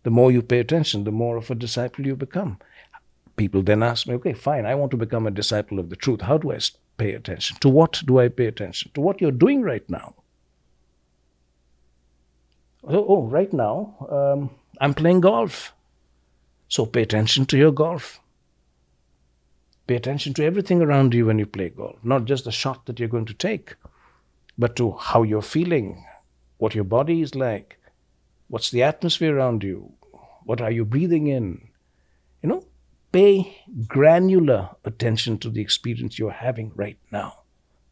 The more you pay attention, the more of a disciple you become. People then ask me, okay, fine, I want to become a disciple of the truth. How do I pay attention? To what do I pay attention? To what you're doing right now. Oh, right now, I'm playing golf. So pay attention to your golf. Pay attention to everything around you when you play golf. Not just the shot that you're going to take, but to how you're feeling, what your body is like, what's the atmosphere around you, what are you breathing in. Pay granular attention to the experience you're having right now.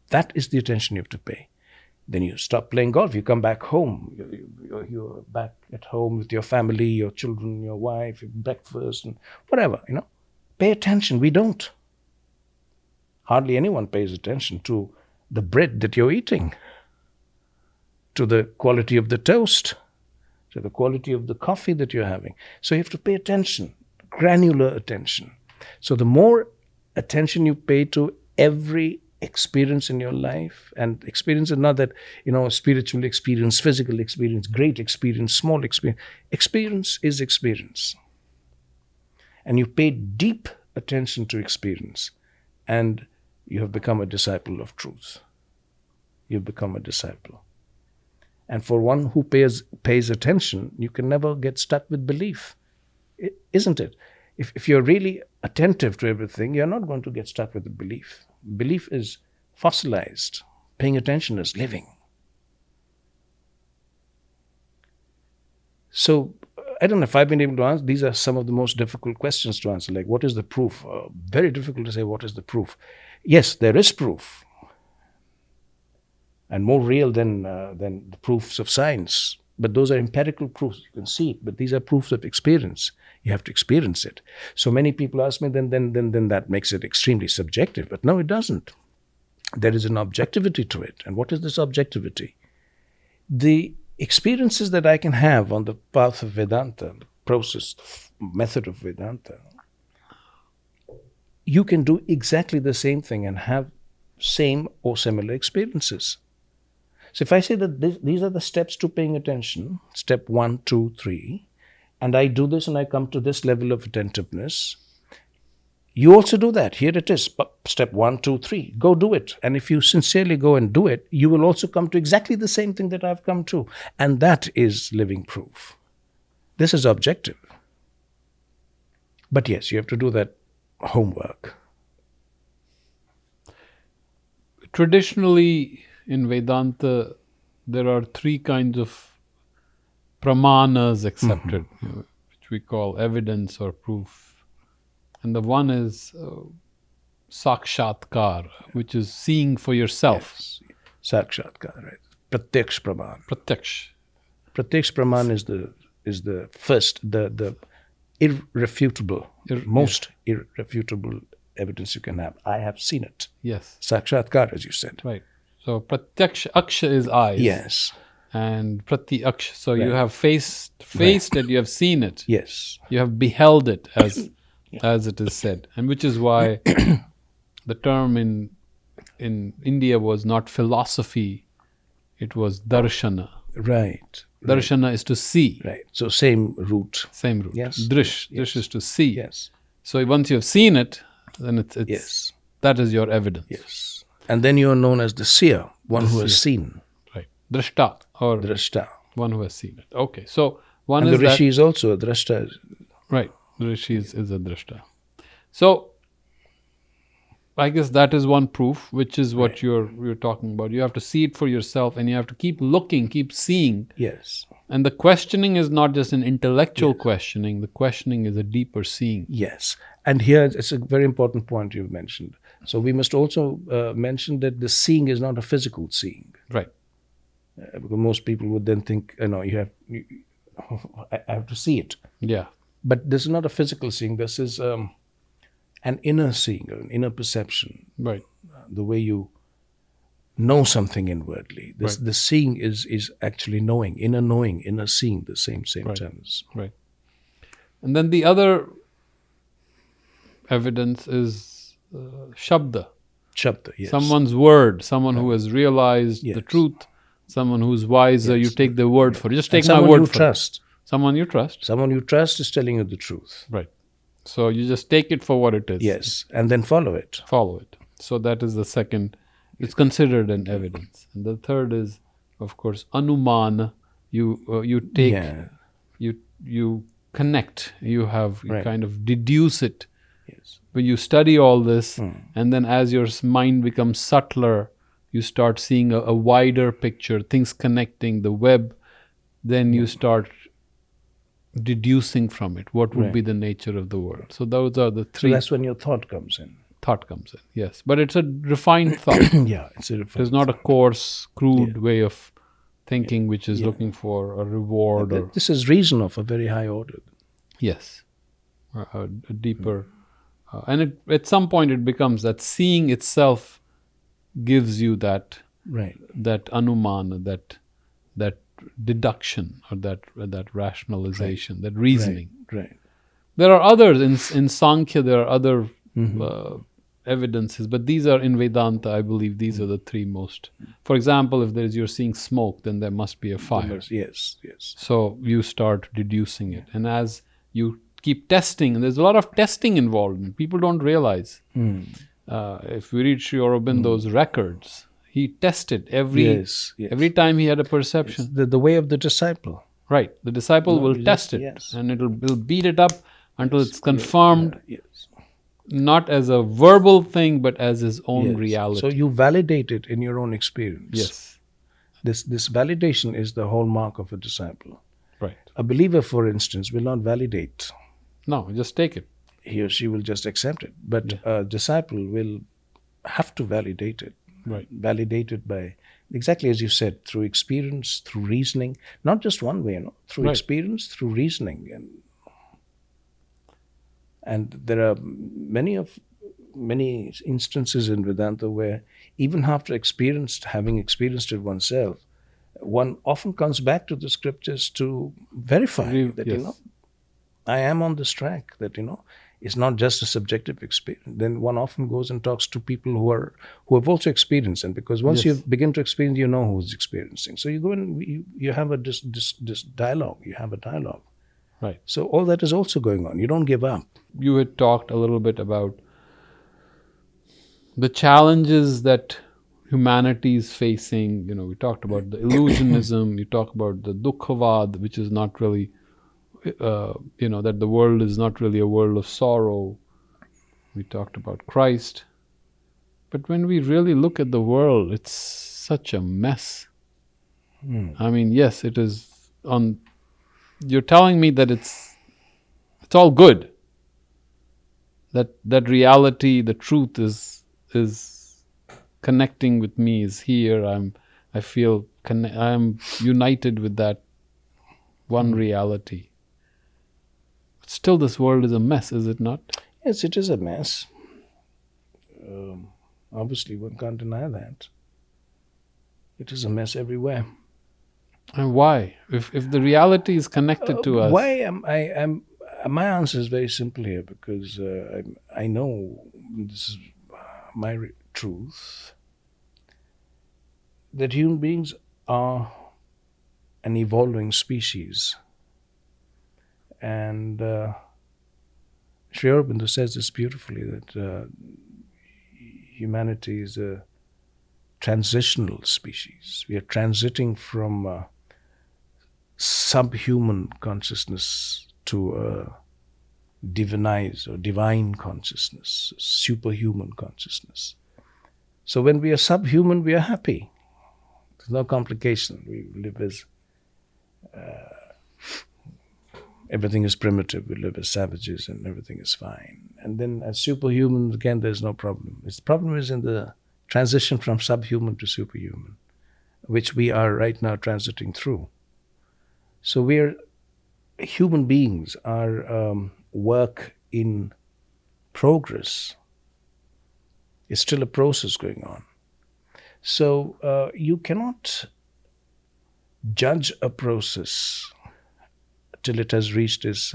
That is the attention you have to pay. Then you stop playing golf, you come back home. You're back at home with your family, your children, your wife, your breakfast, and whatever, Pay attention. We don't. Hardly anyone pays attention to the bread that you're eating, to the quality of the toast, to the quality of the coffee that you're having. So you have to pay attention, granular attention. So the more attention you pay to every experience in your life, and experience is not that, spiritual experience, physical experience, great experience, small experience. Experience is experience. And you pay deep attention to experience, and you have become a disciple of truth. You've become a disciple. And for one who pays attention, you can never get stuck with belief. Isn't it? If you're really attentive to everything, you're not going to get stuck with the belief. Belief is fossilized. Paying attention is living. So, I don't know if I've been able to answer. These are some of the most difficult questions to answer. Like, what is the proof? Very difficult to say what is the proof. Yes, there is proof. And more real than the proofs of science. But those are empirical proofs. You can see it. But these are proofs of experience. You have to experience it. So many people ask me, then that makes it extremely subjective. But no, it doesn't. There is an objectivity to it. And what is this objectivity? The experiences that I can have on the path of Vedanta, the process, method of Vedanta, you can do exactly the same thing and have same or similar experiences. So if I say that these are the steps to paying attention, step 1, 2, 3, and I do this and I come to this level of attentiveness, you also do that. Here it is, step 1, 2, 3. Go do it. And if you sincerely go and do it, you will also come to exactly the same thing that I've come to. And that is living proof. This is objective. But yes, you have to do that homework. Traditionally, in Vedanta, there are 3 kinds of pramanas accepted, which we call evidence or proof. And the one is sakshatkar, which is seeing for yourself. Yes. Sakshatkar, right. Pratyaksh praman. Pratyaksh. Pratyaksh praman is the first, the irrefutable, most irrefutable evidence you can have. I have seen it. Yes. Sakshatkar, as you said. Right. So Pratyaksh, aksha is eyes. Yes. And Pratyaksh, so you have faced Right. it, you have seen it. Yes. You have beheld it, as it is said. And which is why the term in India was not philosophy, it was darshana. Right. Darshana is to see. Right. So same root. Same root. Yes. Drish. Drish is to see. Yes. So once you have seen it, then it's Yes. that is your evidence. Yes. And then you are known as the seer, one who has seen. Right. Drashta, or Drashta. one who has seen it. Okay. So one And is the Rishi is also a Drashta. right. The Rishi is a drashta. So I guess that is one proof, which is what you're talking about. You have to see it for yourself, and you have to keep looking, keep seeing. Yes. And the questioning is not just an intellectual questioning. The questioning is a deeper seeing. Yes. And here it's a very important point you've mentioned. So we must also mention that the seeing is not a physical seeing. Right. Because most people would then think, I have to see it. Yeah. But this is not a physical seeing. This is an inner seeing, an inner perception. Right. The way you know something inwardly. The seeing is actually knowing, inner seeing, the same terms. Right. And then the other evidence is shabda. Shabda, yes. Someone's word, someone who has realized the Yes. truth, someone who's wiser, you take their word for it. Just take And my someone word you for trust. it. Someone you trust. Someone you trust is telling you the truth. Right. So you just take it for what it is. Yes, and then follow it. Follow it. So that is the second. It's considered an evidence. And the third is, of course, anumana. You take, Yeah. you connect. You Right. kind of deduce it. Yes. When you study all this, and then as your mind becomes subtler, you start seeing a wider picture, things connecting, the web. Then you start deducing from it what would be the nature of the world. So those are the So three. that's when your thought comes in. Thought comes in, yes. But it's a refined thought. Yeah, it's a It refined is not a thought. coarse, crude way of thinking which is looking for a reward or This is reason of a very high order. yes, a deeper. And at some point it becomes that seeing itself gives you that Right. anumana, that deduction or that rationalization, that reasoning. Right. There are others in Sankhya. There are other evidences, but these are in Vedanta. I believe these are the three most. For example, if you're seeing smoke, then there must be a fire. Yes. So you start deducing it, and as you keep testing, and there's a lot of testing involved, and people don't realize. If we read Sri Aurobindo's records, he tested every time he had a perception. The way of the disciple. Right, the disciple will test it, and it'll beat it up until it's confirmed, not as a verbal thing, but as his own reality. So you validate it in your own experience. Yes. This validation is the hallmark of a disciple. Right. A believer, for instance, will not validate. No, just take it. He or she will just accept it. But a disciple will have to validate it. Right. Validate it by, exactly as you said, through experience, through reasoning. Not just one way, through experience, through reasoning. And there are many instances in Vedanta where even after having experienced it oneself, one often comes back to the scriptures to verify that, I am on this track, that, it's not just a subjective experience. Then one often goes and talks to people who have also experienced it, because once you begin to experience, you know who's experiencing. So you go and you have this dialogue. You have a dialogue. Right. So all that is also going on. You don't give up. You had talked a little bit about the challenges that humanity is facing. We talked about the illusionism. You talk about the dukkhavad, which is not really, that the world is not really a world of sorrow. We talked about Christ. But when we really look at the world, it's such a mess. I mean, yes, it is you're telling me that it's all good. That reality, the truth is connecting with me, is here. I feel I am united with that one reality. But still, this world is a mess, is it not? Yes, it is a mess. Obviously, one can't deny that. It is a mess everywhere. And why? If the reality is connected to us, why my answer is very simple here, because I know this is my truth, that human beings are an evolving species. And Sri Aurobindo says this beautifully, that humanity is a transitional species. We are transiting from subhuman consciousness to a divinized or divine consciousness, superhuman consciousness. So when we are subhuman, we are happy. There's no complication. We live as everything is primitive. We live as savages and everything is fine. And then as superhuman, again, there's no problem. The problem is in the transition from subhuman to superhuman, which we are right now transiting through. So human beings are work in progress. It's still a process going on. So you cannot judge a process till it has reached its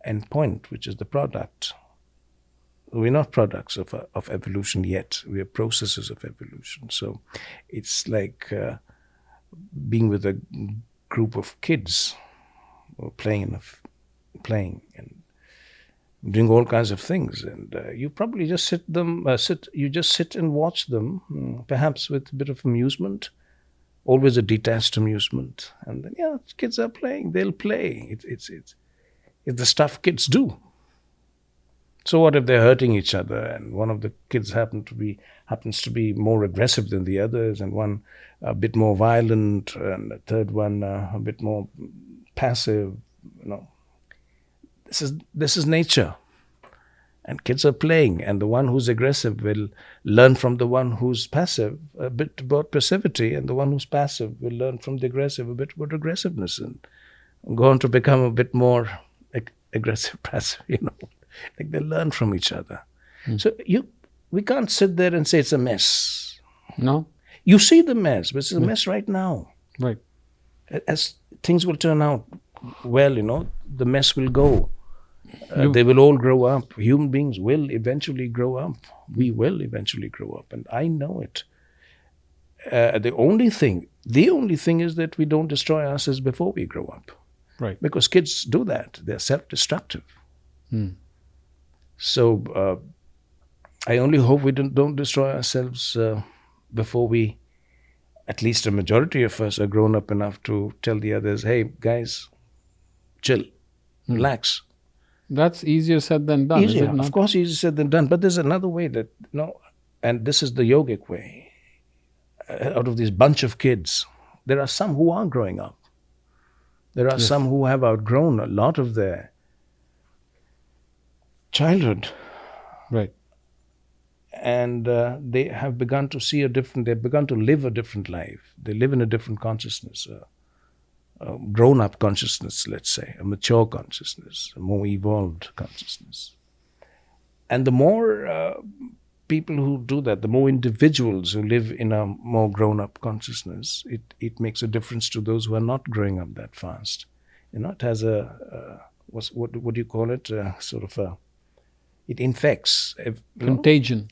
end point, which is the product. We're not products of evolution yet. We are processes of evolution. So it's like being with a group of kids or playing and doing all kinds of things, and you probably just sit and watch them, perhaps with a bit of amusement, always a detached amusement, and then kids are playing. They'll play. It's the stuff kids do. So what if they're hurting each other, and one of the kids happens to be more aggressive than the others, and one a bit more violent, and the third one a bit more passive? This is nature, and kids are playing, and the one who's aggressive will learn from the one who's passive a bit about passivity, and the one who's passive will learn from the aggressive a bit about aggressiveness, and go on to become a bit more aggressive, passive. Like they learn from each other. So we can't sit there and say it's a mess. No. You see the mess, but it's a mess right now. Right. As things will turn out well, the mess will go. They will all grow up. Human beings will eventually grow up. We will eventually grow up, and I know it. The only thing is that we don't destroy ourselves before we grow up. Right. Because kids do that. They're self-destructive. So I only hope we don't destroy ourselves before we, at least a majority of us, are grown up enough to tell the others, hey, guys, chill, relax. That's easier said than done, Easier, is it not? of course, easier said than done. But there's another way that, and this is the yogic way. Out of this bunch of kids, there are some who are growing up. There are some who have outgrown a lot of their childhood. Right. And they have begun to they've begun to live a different life. They live in a different consciousness, a grown-up consciousness, let's say, a mature consciousness, a more evolved consciousness. And the more people who do that, the more individuals who live in a more grown-up consciousness, it makes a difference to those who are not growing up that fast. It has what do you call it? It infects. Contagion.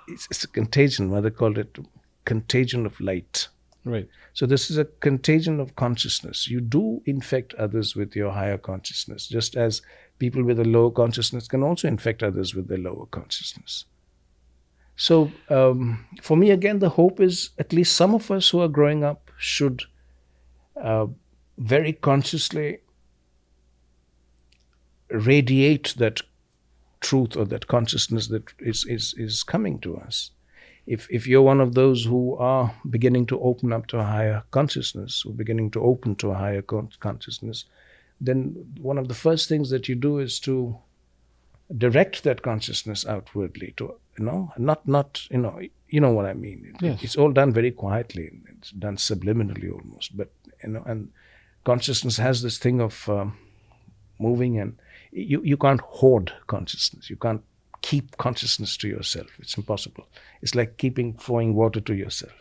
It's a contagion. Mother called it contagion of light. Right. So this is a contagion of consciousness. You do infect others with your higher consciousness, just as people with a lower consciousness can also infect others with their lower consciousness. So for me, again, the hope is at least some of us who are growing up should very consciously radiate that truth or that consciousness that is coming to us. If you're one of those who are beginning to open up to a higher consciousness, or beginning to open to a higher consciousness, then one of the first things that you do is to direct that consciousness outwardly to, not you know what I mean. Yes. It's all done very quietly. It's done subliminally almost, but and consciousness has this thing of moving, and you can't hoard consciousness. You can't keep consciousness to yourself. It's impossible. It's like flowing water to yourself.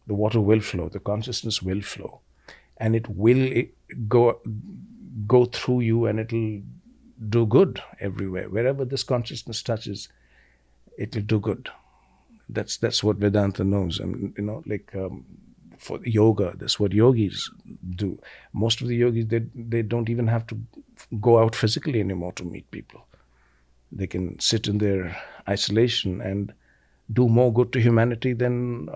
The water will flow. The consciousness will flow, and it will go through you, and it'll do good everywhere. Wherever this consciousness touches, it'll do good. That's what Vedanta knows. And for yoga, that's what yogis do. Most of the yogis, they don't even have to go out physically anymore to meet people. They can sit in their isolation and do more good to humanity than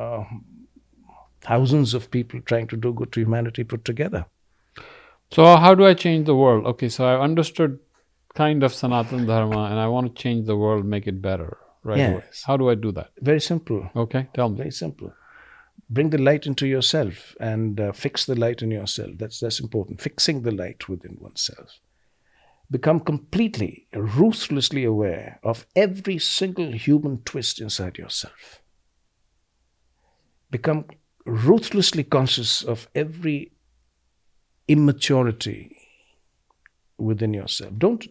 thousands of people trying to do good to humanity put together. So how do I change the world? Okay, so I understood kind of Sanatan Dharma, and I want to change the world, make it better right away. How do I do that? Very simple. Okay, tell me. Very simple. Bring the light into yourself and fix the light in yourself. That's important. Fixing the light within oneself. Become completely, ruthlessly aware of every single human twist inside yourself. Become ruthlessly conscious of every immaturity within yourself. Don't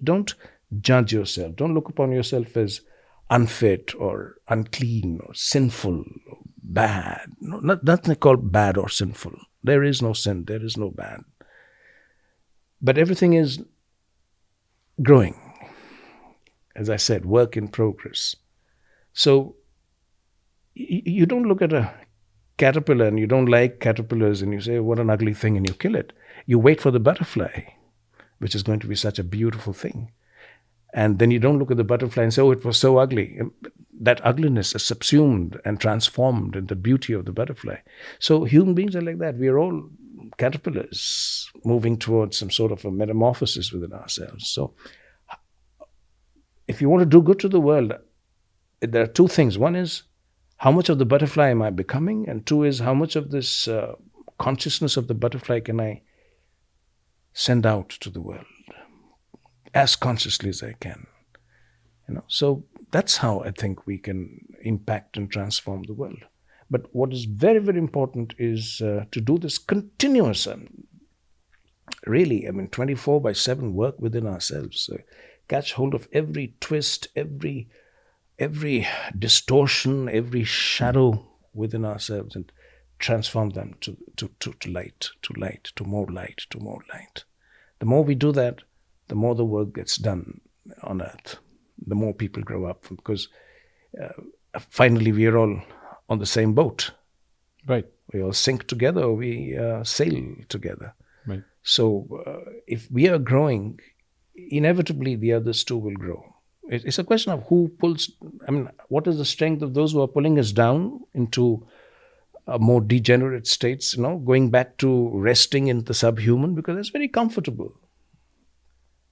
judge yourself. Don't look upon yourself as unfit or unclean or sinful or bad. No, nothing called bad or sinful. There is no sin. There is no bad. But everything is growing. as I said, work in progress. So you don't look at a caterpillar and you don't like caterpillars and you say, what an ugly thing, and you kill it. You wait for the butterfly, which is going to be such a beautiful thing. And then you don't look at the butterfly and say, oh, it was so ugly. That ugliness is subsumed and transformed in the beauty of the butterfly. So human beings are like that. We are all caterpillars moving towards some sort of a metamorphosis within ourselves. So if you want to do good to the world, there are two things. One is, how much of the butterfly am I becoming? And two is, how much of this consciousness of the butterfly can I send out to the world as consciously as I can? So that's how I think we can impact and transform the world. But what is very, very important is to do this continuous, really, 24/7 work within ourselves. Catch hold of every twist, every distortion, every shadow within ourselves, and transform them to light, to more light, to more light. The more we do that, the more the work gets done on earth, the more people grow up, because finally we are all on the same boat. Right. We all sink together, we sail together. Right. So if we are growing, inevitably the others too will grow. It's a question of who pulls, what is the strength of those who are pulling us down into more degenerate states, going back to resting in the subhuman, because it's very comfortable.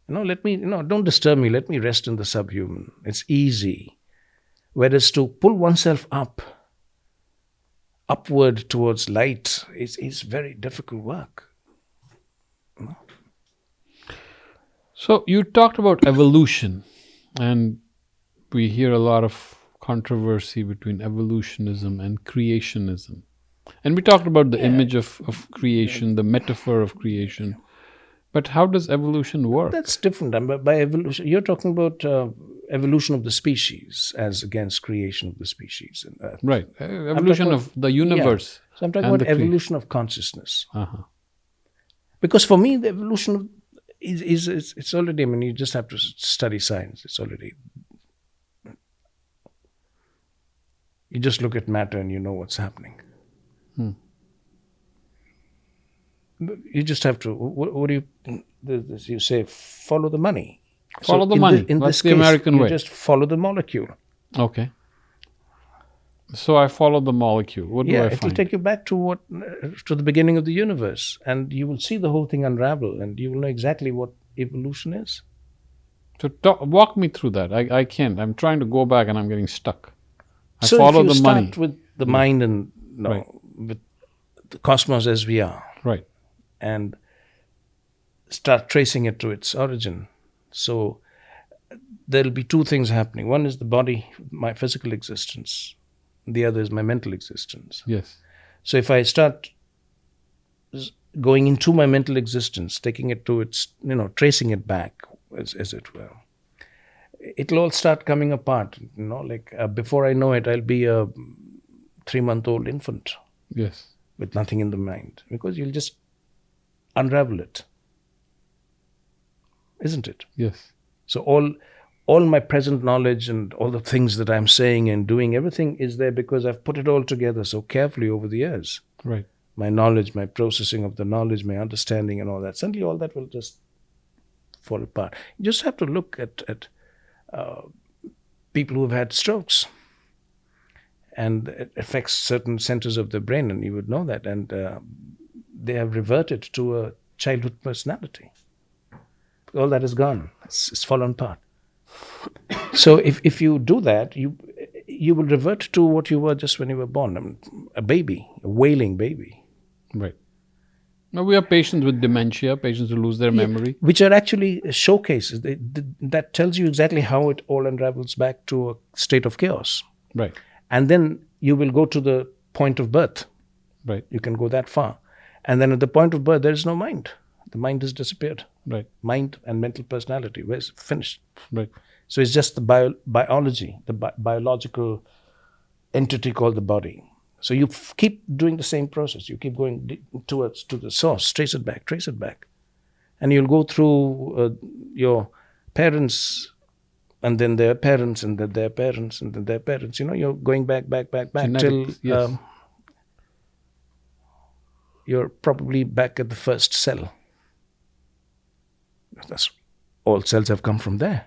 Don't disturb me, let me rest in the subhuman. It's easy. Whereas to pull oneself upward towards light is very difficult work. So you talked about evolution, and we hear a lot of controversy between evolutionism and creationism. And we talked about the image of creation, the metaphor of creation. But how does evolution work? That's different. By evolution, you're talking about evolution of the species as against creation of the species in Earth. Right. Evolution of the universe. Yeah. So I'm talking about evolution of consciousness. Uh-huh. Because for me, the evolution of it's already, you just have to study science. It's already, you just look at matter and you know what's happening. You just have to, what do you say, follow the money. Follow the money. In That's this the case, American way. You just follow the molecule. Okay. So I follow the molecule. What do I find? It will take you back to the beginning of the universe, and you will see the whole thing unravel, and you will know exactly what evolution is. So walk me through that. I can't. I'm trying to go back and I'm getting stuck. I follow the money. So if you start with the mind and with the cosmos as we are, right, and start tracing it to its origin, so there'll be two things happening. One is the body, my physical existence. The other is my mental existence. Yes. So if I start going into my mental existence, taking it to its, tracing it back, as it were, it'll all start coming apart. Before I know it, I'll be a 3-month-old infant. Yes. With nothing in the mind, because you'll just unravel it, isn't it? Yes. So all my present knowledge and all the things that I'm saying and doing, everything is there because I've put it all together so carefully over the years. Right. My knowledge, my processing of the knowledge, my understanding and all that. Suddenly all that will just fall apart. You just have to look at people who have had strokes. And it affects certain centers of the brain, and you would know that. And they have reverted to a childhood personality. All that is gone. It's fallen apart. So if you do that, you will revert to what you were just when you were born, a baby, a wailing baby. Right. Now we have patients with dementia, patients who lose their memory. Which are actually showcases. That tells you exactly how it all unravels back to a state of chaos. Right. And then you will go to the point of birth. Right. You can go that far. And then at the point of birth, there is no mind. The mind has disappeared. Right. Mind and mental personality, where's finished. Right. So it's just the biology, the biological entity called the body. So you keep doing the same process. You keep going to the source, trace it back. And you'll go through your parents' and then their parents, and then their parents, and then their parents. You're going back till Genetics, yes. you're probably back at the first cell. That's all cells have come from there,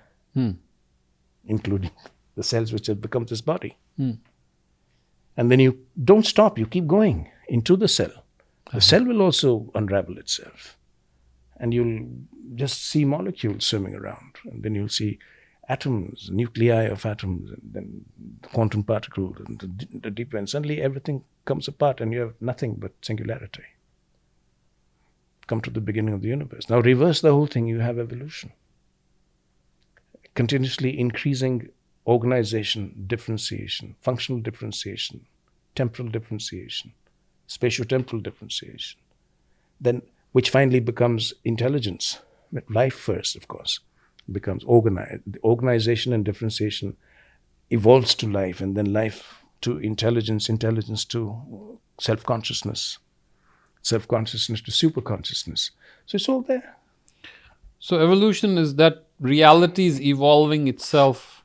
including the cells which have become this body. And then you don't stop, you keep going into the cell. The cell will also unravel itself. And you'll just see molecules swimming around. And then you'll see atoms, nuclei of atoms, and then the quantum particles, and the deep end. Suddenly everything comes apart and you have nothing but singularity. Come to the beginning of the universe. Now reverse the whole thing, you have evolution. Continuously increasing organization, differentiation, functional differentiation, temporal differentiation, spatio-temporal differentiation, then which finally becomes intelligence. Life first, of course, becomes organized. The organization and differentiation evolves to life, and then life to intelligence, intelligence to self-consciousness, self-consciousness to super-consciousness. So it's all there. So evolution is that reality is evolving itself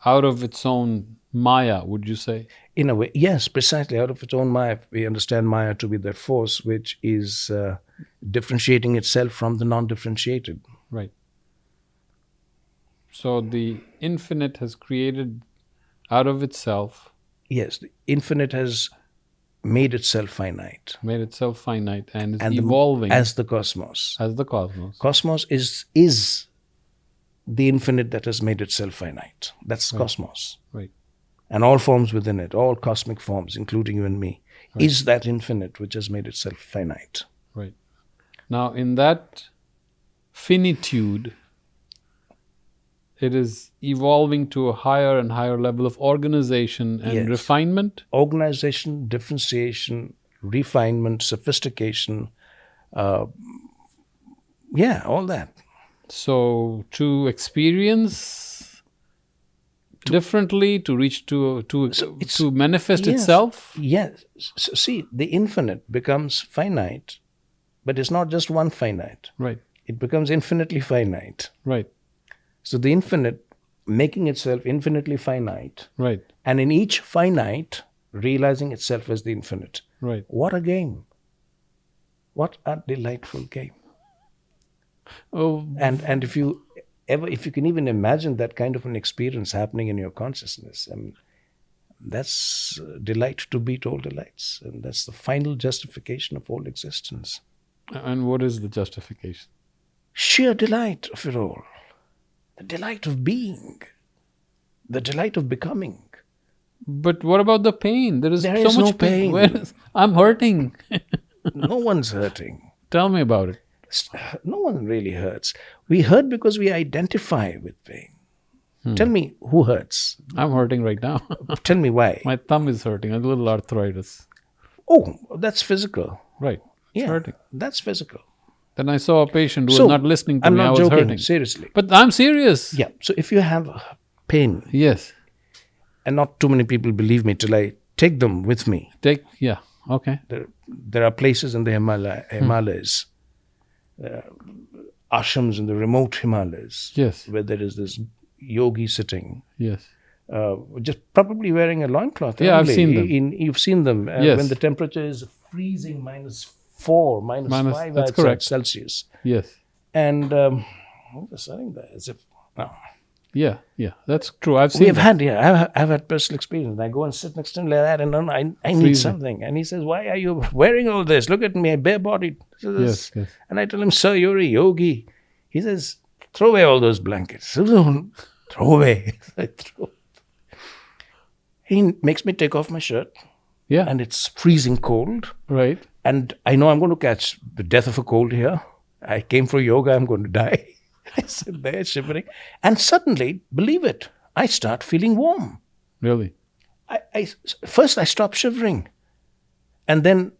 out of its own Maya, would you say? In a way, yes, precisely. Out of its own Maya, we understand Maya to be that force which is differentiating itself from the non-differentiated. Right. So the infinite has created out of itself. Yes, the infinite has made itself finite. Made itself finite and is evolving. As the cosmos. As the cosmos. Cosmos is the infinite that has made itself finite. That's right. Cosmos. Right. And all forms within it, all cosmic forms, including you and me, right. is that infinite which has made itself finite. Right. Now, in that finitude, it is evolving to a higher and higher level of organization and yes. refinement. Organization, differentiation, refinement, sophistication, all that. So to experience differently, to reach to manifest yes, itself? Yes. So see, the infinite becomes finite, but it's not just one finite. Right. It becomes infinitely finite. Right. So the infinite making itself infinitely finite. Right. And in each finite, realizing itself as the infinite. Right. What a game. What a delightful game. Oh. And if you can even imagine that kind of an experience happening in your consciousness, I mean, that's delight to beat all delights. And that's the final justification of all existence. And what is the justification? Sheer delight of it all. The delight of being. The delight of becoming. But what about the pain? There is so much no pain. I'm hurting. No one's hurting. Tell me about it. No one really hurts. We hurt because we identify with pain. Tell me who hurts. I'm hurting right now. Tell me why. My thumb is hurting. A little arthritis. Oh, that's physical. Right. It's hurting. That's physical. Then I saw a patient who was not listening to me. I'm not I was joking, hurting. Seriously. But I'm serious. Yeah. So if you have pain. Yes. And not too many people believe me till I take them with me. Okay. There are places in the Himalayas, ashrams in the remote Himalayas. Yes. Where there is this yogi sitting. Yes. Just probably wearing a loincloth. Yeah, I've seen them. You've seen them. Yes. When the temperature is freezing -4, -5 that's correct. Celsius. Yes. And I'm just sitting there as if, no. Yeah, that's true. I've seen I've had personal experience. And I go and sit next to him like that, and I need something. And he says, "Why are you wearing all this? Look at me, bare-bodied." Yes. And I tell him, "Sir, you're a yogi." He says, "Throw away all those blankets." Throw away. I throw. He makes me take off my shirt. Yeah. And it's freezing cold. Right. And I know I'm going to catch the death of a cold here. I came for yoga, I'm going to die. I sit there shivering. And suddenly, believe it, I start feeling warm. Really? First I stop shivering. And then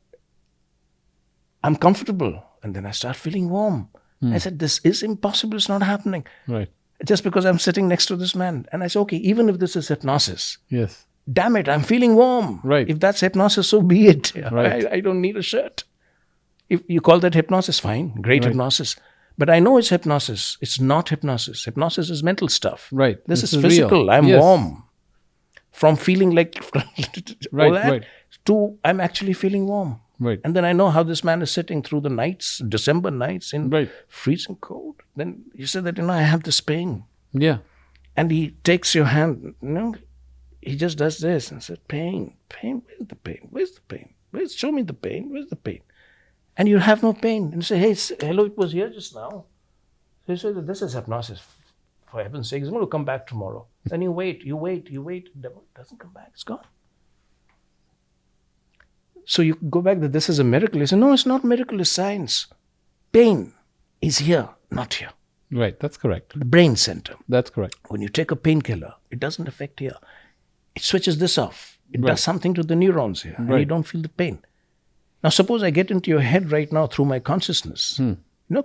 I'm comfortable. And then I start feeling warm. I said, this is impossible. It's not happening. Right. Just because I'm sitting next to this man. And I said, okay, even if this is hypnosis. Yes. Damn it, I'm feeling warm. Right. If that's hypnosis, so be it. Right. I don't need a shirt. If you call that hypnosis, fine. Great hypnosis. But I know it's hypnosis. It's not hypnosis. Hypnosis is mental stuff. Right. This is real. physical. I'm Yes. warm. From feeling like all Right, that right. to I'm actually feeling warm. Right. And then I know how this man is sitting through the nights, December nights in Right. freezing cold. Then you said that, I have this pain. Yeah. And he takes your hand, he just does this and said, pain, where's the pain? Where's the pain? Show me the pain, where's the pain? And you have no pain. And you say, hey, hello, it was here just now. So you say that this is hypnosis. For heaven's sake, it's going to come back tomorrow. Then you wait. It doesn't come back, it's gone. So you go back that this is a miracle. You say, no, it's not miracle, it's science. Pain is here, not here. Right. That's correct. The brain center. That's correct. When you take a painkiller, it doesn't affect here. It switches this off. It Right. does something to the neurons here, and you Right. don't feel the pain. Now, suppose I get into your head right now through my consciousness.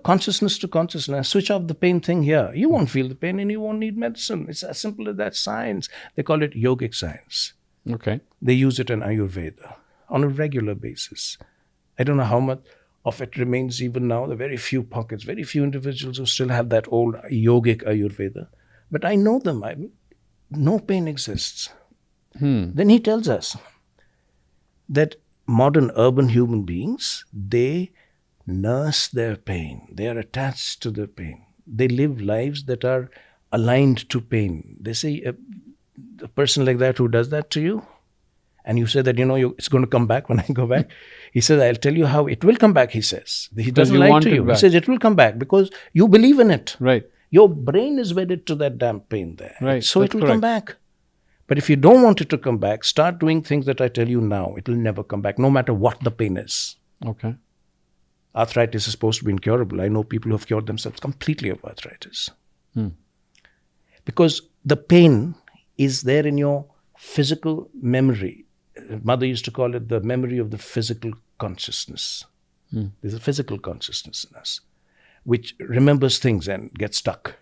Consciousness to consciousness. Switch off the pain thing here. You won't feel the pain and you won't need medicine. It's as simple as that. Science. They call it yogic science. Okay. They use it in Ayurveda on a regular basis. I don't know how much of it remains even now. There are very few pockets, very few individuals who still have that old yogic Ayurveda. But I know them. No pain exists. Then he tells us that modern urban human beings, they nurse their pain. They are attached to their pain. They live lives that are aligned to pain. They say a person like that who does that to you, and you say that, it's going to come back when I go back. He says, I'll tell you how it will come back, he says. He doesn't you lie want to it you. He back. says it will come back because you believe in it. Right. Your brain is wedded to that damn pain there. Right, So that's it will come back. But if you don't want it to come back, start doing things that I tell you now. It will never come back, no matter what the pain is. Okay. Arthritis is supposed to be incurable. I know people who have cured themselves completely of arthritis. Because the pain is there in your physical memory. Mother used to call it the memory of the physical consciousness. There's a physical consciousness in us, which remembers things and gets stuck.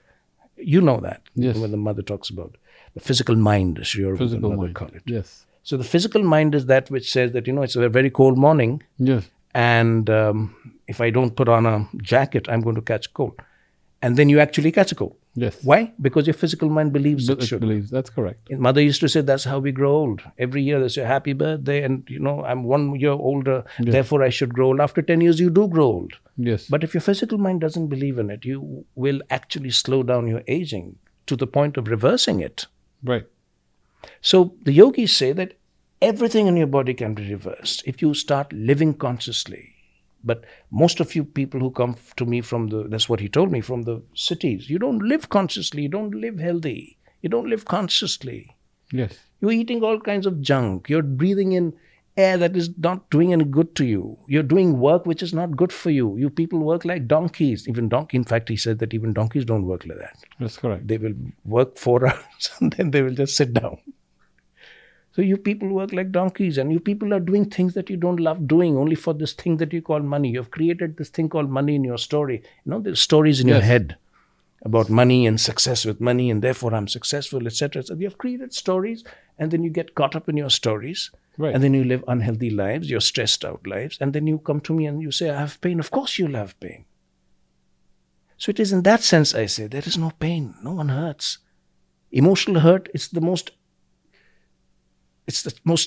You know that. Yes. When the mother talks about the physical mind, as your Physical mother mind. call it. Yes. So the physical mind is that which says that, it's a very cold morning, Yes. and if I don't put on a jacket, I'm going to catch a cold. And then you actually catch a cold. Yes. Why? Because your physical mind believes it should. Believes. That's correct. Mother used to say that's how we grow old. Every year they say happy birthday, and I'm 1 year older, therefore I should grow old. After 10 years you do grow old. Yes. But if your physical mind doesn't believe in it, you will actually slow down your aging to the point of reversing it. Right. So the yogis say that everything in your body can be reversed if you start living consciously. But most of you people who come to me that's what he told me, from the cities, you don't live consciously, you don't live healthy, you don't live consciously. Yes. You're eating all kinds of junk, you're breathing in air that is not doing any good to you. You're doing work which is not good for you. You people work like donkeys. In fact, he said that even donkeys don't work like that. That's correct. They will work 4 hours and then they will just sit down. So you people work like donkeys, and you people are doing things that you don't love doing only for this thing that you call money. You've created this thing called money in your story. There's stories in your head about money and success with money, and therefore I'm successful, etc. So you have created stories, and then you get caught up in your stories. Right. And then you live unhealthy lives, you're stressed out lives, and then you come to me and you say, I have pain. Of course you'll have pain. So it is in that sense I say, there is no pain, no one hurts. Emotional hurt is the most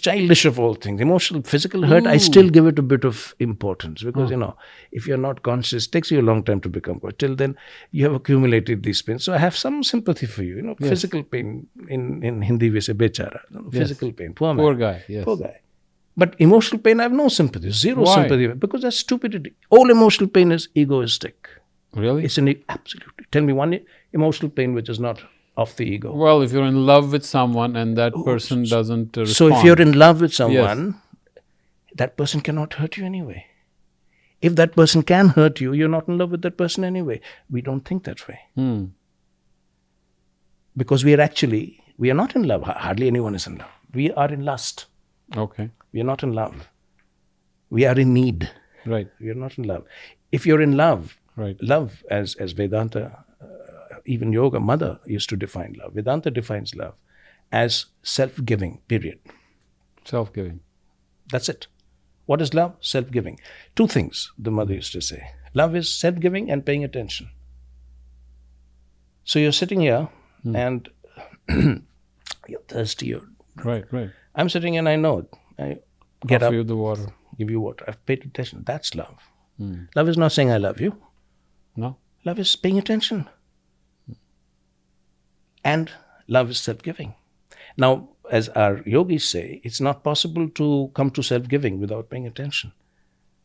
childish of all things. Emotional, physical hurt, I still give it a bit of importance because, if you're not conscious, it takes you a long time to become conscious. Till then, you have accumulated these pains. So I have some sympathy for you. Yes. Physical pain, in Hindi we say bechara. Physical pain, poor man. Poor guy. Yes. Poor guy. But emotional pain, I have no sympathy, zero Why? sympathy. Because that's stupidity. All emotional pain is egoistic. Really? It's absolutely. Tell me one emotional pain which is not of the ego. Well, if you're in love with someone and that person doesn't respond. So if you're in love with someone, that person cannot hurt you anyway. If that person can hurt you, you're not in love with that person anyway. We don't think that way. Because we are not in love. Hardly anyone is in love. We are in lust. Okay. We are not in love. We are in need. Right. We are not in love. If you're in love, Right. love as Vedanta, even yoga, mother used to define love. Vedanta defines love as self-giving, period. Self-giving. That's it. What is love? Self-giving. Two things the mother used to say. Love is self-giving and paying attention. So you're sitting here and you're thirsty. Right. I'm sitting and I know it. I get Offer up, you the water. give you water. I've paid attention. That's love. Love is not saying I love you. No. Love is paying attention. And love is self-giving. Now, as our yogis say, it's not possible to come to self-giving without paying attention.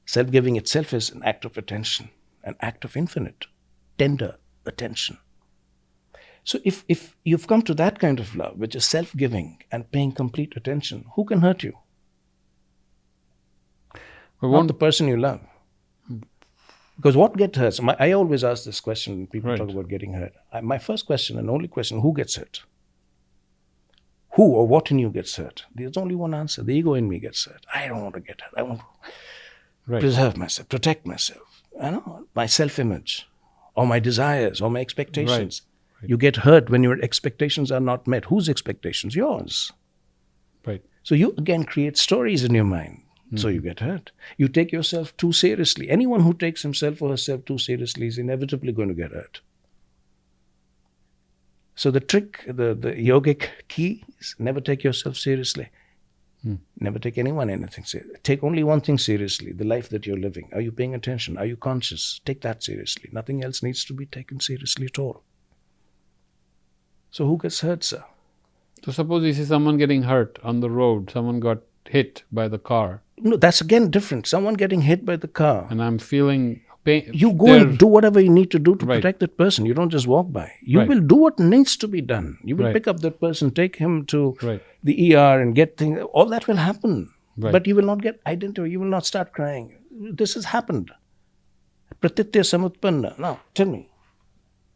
Self-giving itself is an act of attention, an act of infinite, tender attention. So if you've come to that kind of love, which is self-giving and paying complete attention, who can hurt you? Not the person you love. Because what gets hurt? I always ask this question when people talk about getting hurt. My first question and only question, who gets hurt? Who or what in you gets hurt? There's only one answer. The ego in me gets hurt. I don't want to get hurt. I want to preserve myself, protect myself. I know, my self-image or my desires or my expectations. Right. You get hurt when your expectations are not met. Whose expectations? Yours. Right. So you again create stories in your mind. So you get hurt. You take yourself too seriously. Anyone who takes himself or herself too seriously is inevitably going to get hurt. So the trick, the yogic key is never take yourself seriously. Never take anything seriously. Take only one thing seriously, the life that you're living. Are you paying attention? Are you conscious? Take that seriously. Nothing else needs to be taken seriously at all. So who gets hurt, sir? So suppose you see someone getting hurt on the road, someone got hit by the car. No, that's again different. Someone getting hit by the car. And I'm feeling pain. You go and do whatever you need to do to protect that person. You don't just walk by. You will do what needs to be done. You will pick up that person, take him to the ER and get things. All that will happen. But you will not get identified. You will not start crying. This has happened. Pratitya samutpanna. Now, tell me.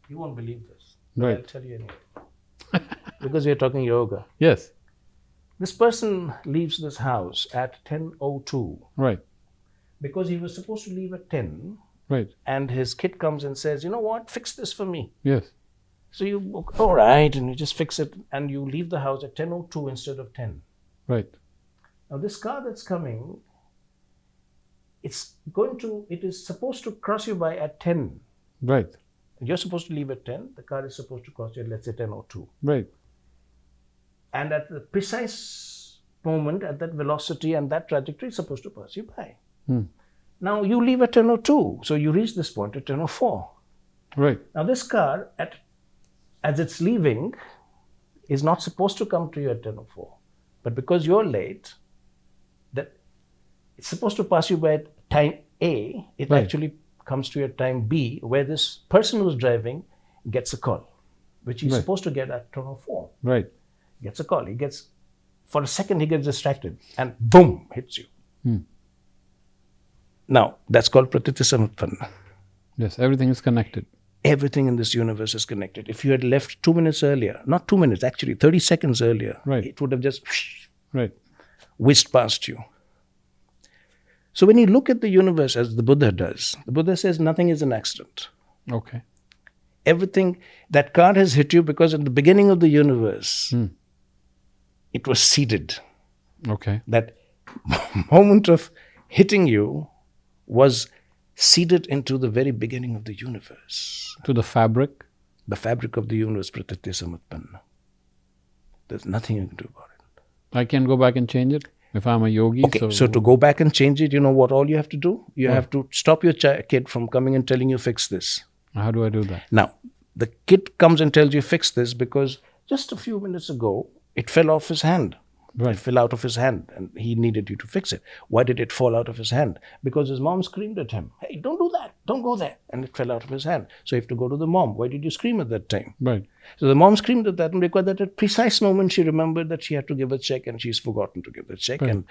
You won't believe this. But I'll tell you anyway. Because we are talking yoga. Yes. This person leaves this house at 10:02. Right. Because he was supposed to leave at 10. Right. And his kid comes and says, you know what, fix this for me. Yes. So you, all right, and you just fix it and you leave the house at 10:02 instead of 10. Right. Now this car that's coming, it is supposed to cross you by at 10. Right. You're supposed to leave at 10. The car is supposed to cross you at, let's say, 10:02. Right. And at the precise moment, at that velocity and that trajectory, it's supposed to pass you by. Now you leave at 10:02, so you reach this point at 10:04. Right. Now this car, as it's leaving, is not supposed to come to you at 10:04. But because you're late, that it's supposed to pass you by at time A, it actually comes to you at time B, where this person who's driving gets a call, which he's supposed to get at 10:04. Right. Gets a call. For a second, he gets distracted and boom, hits you. Now, that's called pratitya samutpanna. Yes, everything is connected. Everything in this universe is connected. If you had left 2 minutes earlier, not 2 minutes, actually 30 seconds earlier, it would have just whisked past you. So when you look at the universe as the Buddha does, the Buddha says nothing is an accident. Okay. Everything, that car has hit you because at the beginning of the universe, it was seeded. Okay. That moment of hitting you was seeded into the very beginning of the universe. To the fabric? The fabric of the universe, pratitya samutpanna. There's nothing you can do about it. I can go back and change it if I'm a yogi? Okay, so to go back and change it, you know what all you have to do? You have to stop your kid from coming and telling you, fix this. How do I do that? Now, the kid comes and tells you, fix this, because just a few minutes ago, it fell off his hand. It fell out of his hand and he needed you to fix it. Why did it fall out of his hand? Because his mom screamed at him, hey, don't do that, don't go there. And it fell out of his hand. So you have to go to the mom. Why did you scream at that time? Right. So the mom screamed at that, and because at that precise moment she remembered that she had to give a check and she's forgotten to give the check. And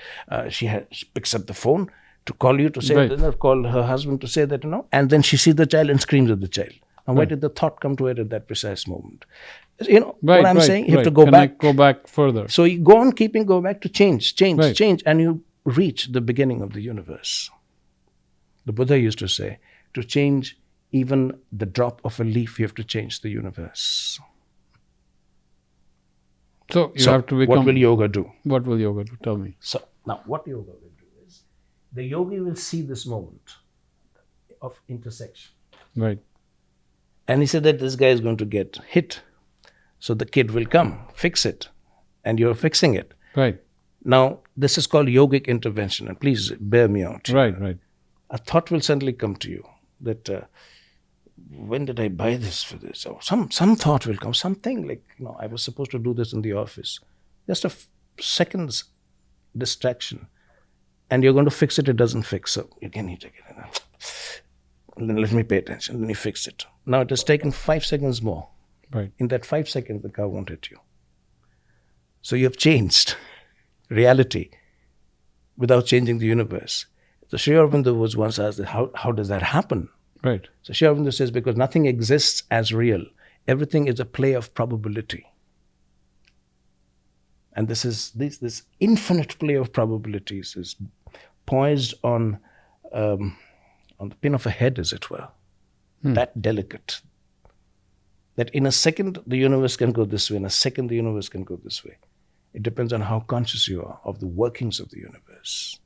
she picks up the phone to call you to say, call her husband to say that, and then she sees the child and screams at the child. And why did the thought come to her at that precise moment? You know what I'm saying? You have to go back. Go back further. So you go on go back to change, and you reach the beginning of the universe. The Buddha used to say, to change even the drop of a leaf, you have to change the universe. So you have to become... What will yoga do? What will yoga do? Tell me. So now what yoga will do is, the yogi will see this moment of intersection. Right. And he said that this guy is going to get hit. So the kid will come, fix it. And you're fixing it. Right. Now, this is called yogic intervention. And please bear me out. Right. Right. A thought will suddenly come to you that when did I buy this for this? Or some thought will come, something like, I was supposed to do this in the office. Just a second's distraction. And you're going to fix it, it doesn't fix. So again, you take it. Let me pay attention. Then you fix it. Now it has taken 5 seconds more. Right. In that 5 seconds, the car won't hit you. So you have changed reality without changing the universe. So Sri Aurobindo was once asked, how does that happen? Right. So Sri Aurobindo says, because nothing exists as real. Everything is a play of probability. And this infinite play of probabilities is poised on the pin of a head, as it were. That delicate. That in a second, the universe can go this way. In a second, the universe can go this way. It depends on how conscious you are of the workings of the universe.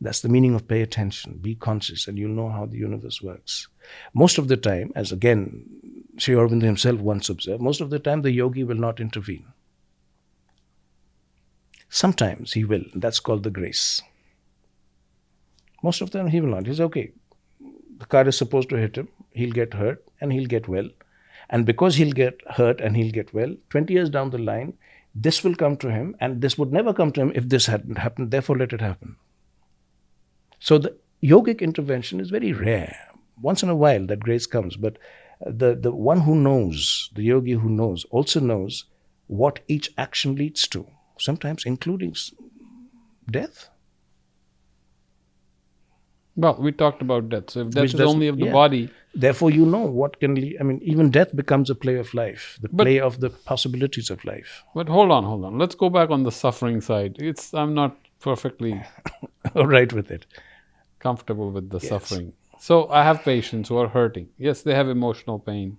That's the meaning of pay attention. Be conscious and you'll know how the universe works. Most of the time, as again, Sri Aurobindo himself once observed, most of the time the yogi will not intervene. Sometimes he will. That's called the grace. Most of the time he will not. He's okay. The car is supposed to hit him. He'll get hurt and he'll get well. And because he'll get hurt and he'll get well, 20 years down the line, this will come to him, and this would never come to him if this hadn't happened. Therefore, let it happen. So the yogic intervention is very rare. Once in a while that grace comes, but the one who knows, the yogi who knows, also knows what each action leads to, sometimes including death. Well, we talked about death. So if death is only of the body. Therefore, you know what can lead. I mean, even death becomes a play of life, the play of the possibilities of life. But hold on. Let's go back on the suffering side. I'm not perfectly all right with it. Comfortable with the suffering. So I have patients who are hurting. Yes, they have emotional pain.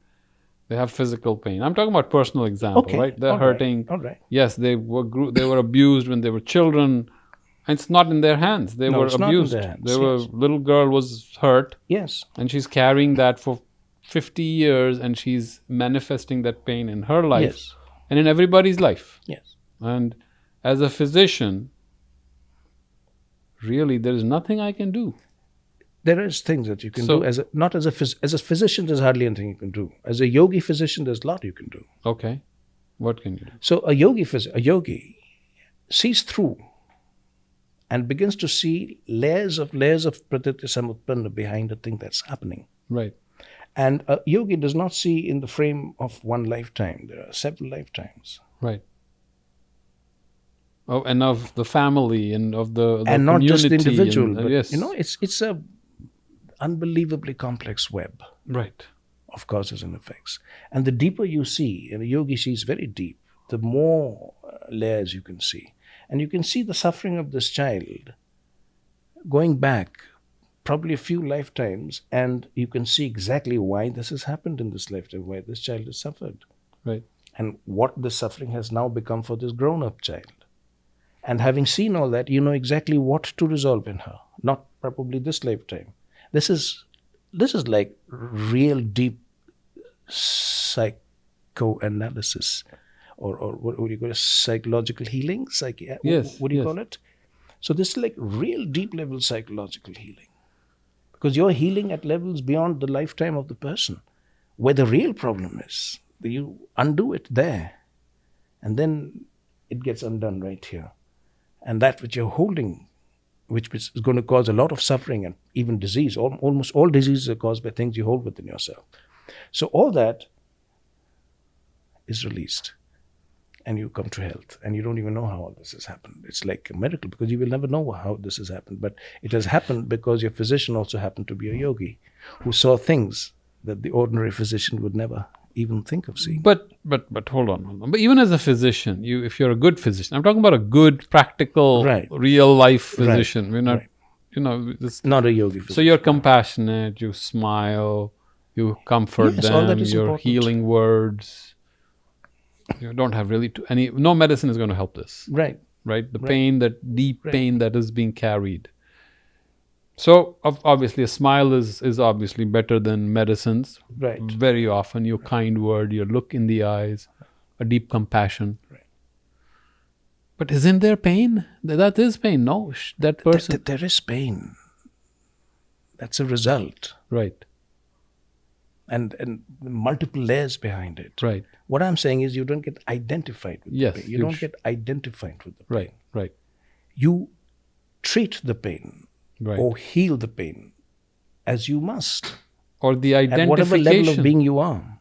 They have physical pain. I'm talking about personal example, right? They're hurting. All right. Yes, they were abused when they were children. And it's not in their hands. They were abused. Little girl was hurt. Yes. And she's carrying that for 50 years and she's manifesting that pain in her life and in everybody's life. Yes. And as a physician, really, there is nothing I can do. There is things that you can do. As a physician, there's hardly anything you can do. As a yogi physician, there's a lot you can do. Okay. What can you do? So a yogi sees through and begins to see layers of pratitya samutpanna behind the thing that's happening. Right. And a yogi does not see in the frame of one lifetime. There are several lifetimes. Right. Oh, and of the family and of the and not just the individual. But, yes. It's a unbelievably complex web. Right. Of causes and effects. And the deeper you see, and a yogi sees very deep, the more layers you can see. And you can see the suffering of this child going back probably a few lifetimes, and you can see exactly why this has happened in this lifetime, why this child has suffered. Right. And what this suffering has now become for this grown-up child. And having seen all that, you know exactly what to resolve in her, not probably this lifetime. This is like real deep psychoanalysis. Or what would you call it? Psychological healing? Yes. What do you call it? So this is like real deep level psychological healing. Because you're healing at levels beyond the lifetime of the person. Where the real problem is, you undo it there. And then it gets undone right here. And that which you're holding, which is going to cause a lot of suffering and even disease. Almost all diseases are caused by things you hold within yourself. So all that is released. And you come to health, and you don't even know how all this has happened. It's like a miracle, because you will never know how this has happened. But it has happened because your physician also happened to be a yogi who saw things that the ordinary physician would never even think of seeing. But hold on. But even as a physician, if you're a good physician, I'm talking about a good, practical, real life physician. We're not, not a yogi physician. So you're compassionate, you smile, you comfort them, all that is your important. Healing words. You don't have really no medicine is going to help this. Right. The pain, that deep pain that is being carried. So obviously, a smile is obviously better than medicines. Right. Very often, your kind word, your look in the eyes, a deep compassion. Right. But isn't there pain? That is pain. No, that person. There is pain. That's a result. Right. And multiple layers behind it. Right. What I'm saying is you don't get identified with Yes, the pain. You don't get identified with the pain. Right. Right. You treat the pain Right. or heal the pain as you must. Or the At whatever level of identification, being you are.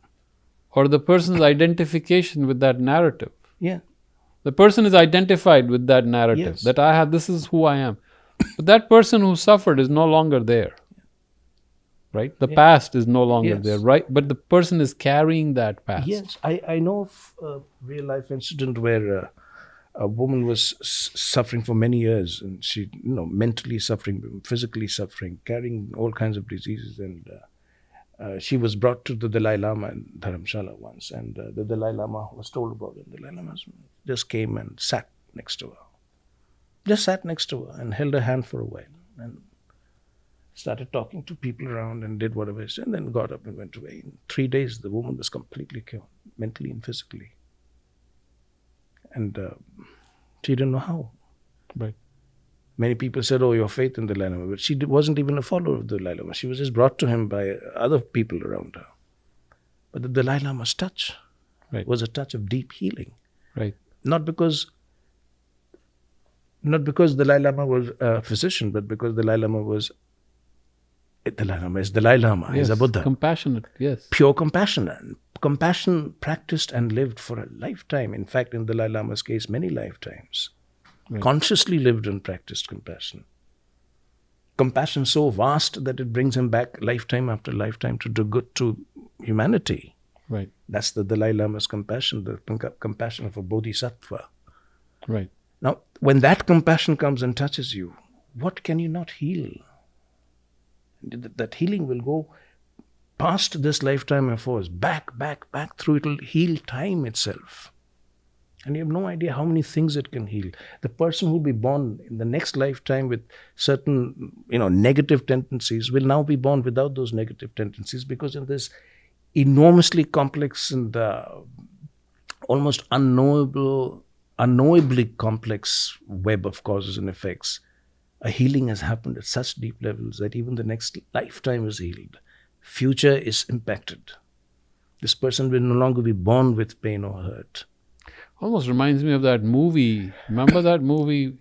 or the person's identification with that narrative. Yeah. The person is identified with that narrative, Yes. that I have, this is who I am. But that person who suffered is no longer there. Right? The past is no longer Yes. there, right? But the person is carrying that past. Yes. I know of a real life incident where a woman was suffering for many years, and she, mentally suffering, physically suffering, carrying all kinds of diseases, and she was brought to the Dalai Lama in Dharamshala once, and the Dalai Lama was told about it. The Dalai Lama just came and sat next to her. Just sat next to her and held her hand for a while, and started talking to people around and did whatever he said, and then got up and went away. In 3 days, the woman was completely cured, mentally and physically. And she didn't know how. Right. Many people said, oh, your faith in the Dalai Lama. But she wasn't even a follower of the Dalai Lama. She was just brought to him by other people around her. But the Dalai Lama's touch was a touch of deep healing. Right. Not because Dalai Lama was a physician, but because Dalai Lama is Dalai Lama. He's a Buddha. Compassionate, yes. Pure compassion. Compassion practiced and lived for a lifetime. In fact, in Dalai Lama's case, many lifetimes. Right. Consciously lived and practiced compassion. Compassion so vast that it brings him back lifetime after lifetime to do good to humanity. Right. That's the Dalai Lama's compassion, the compassion of a bodhisattva. Right. Now, when that compassion comes and touches you, what can you not heal? That healing will go past this lifetime of ours, back through. It will heal time itself. And you have no idea how many things it can heal. The person who will be born in the next lifetime with certain, negative tendencies will now be born without those negative tendencies, because in this enormously complex and almost unknowably complex web of causes and effects, a healing has happened at such deep levels that even the next lifetime is healed. Future is impacted. This person will no longer be born with pain or hurt. Almost reminds me of that movie. Remember that movie?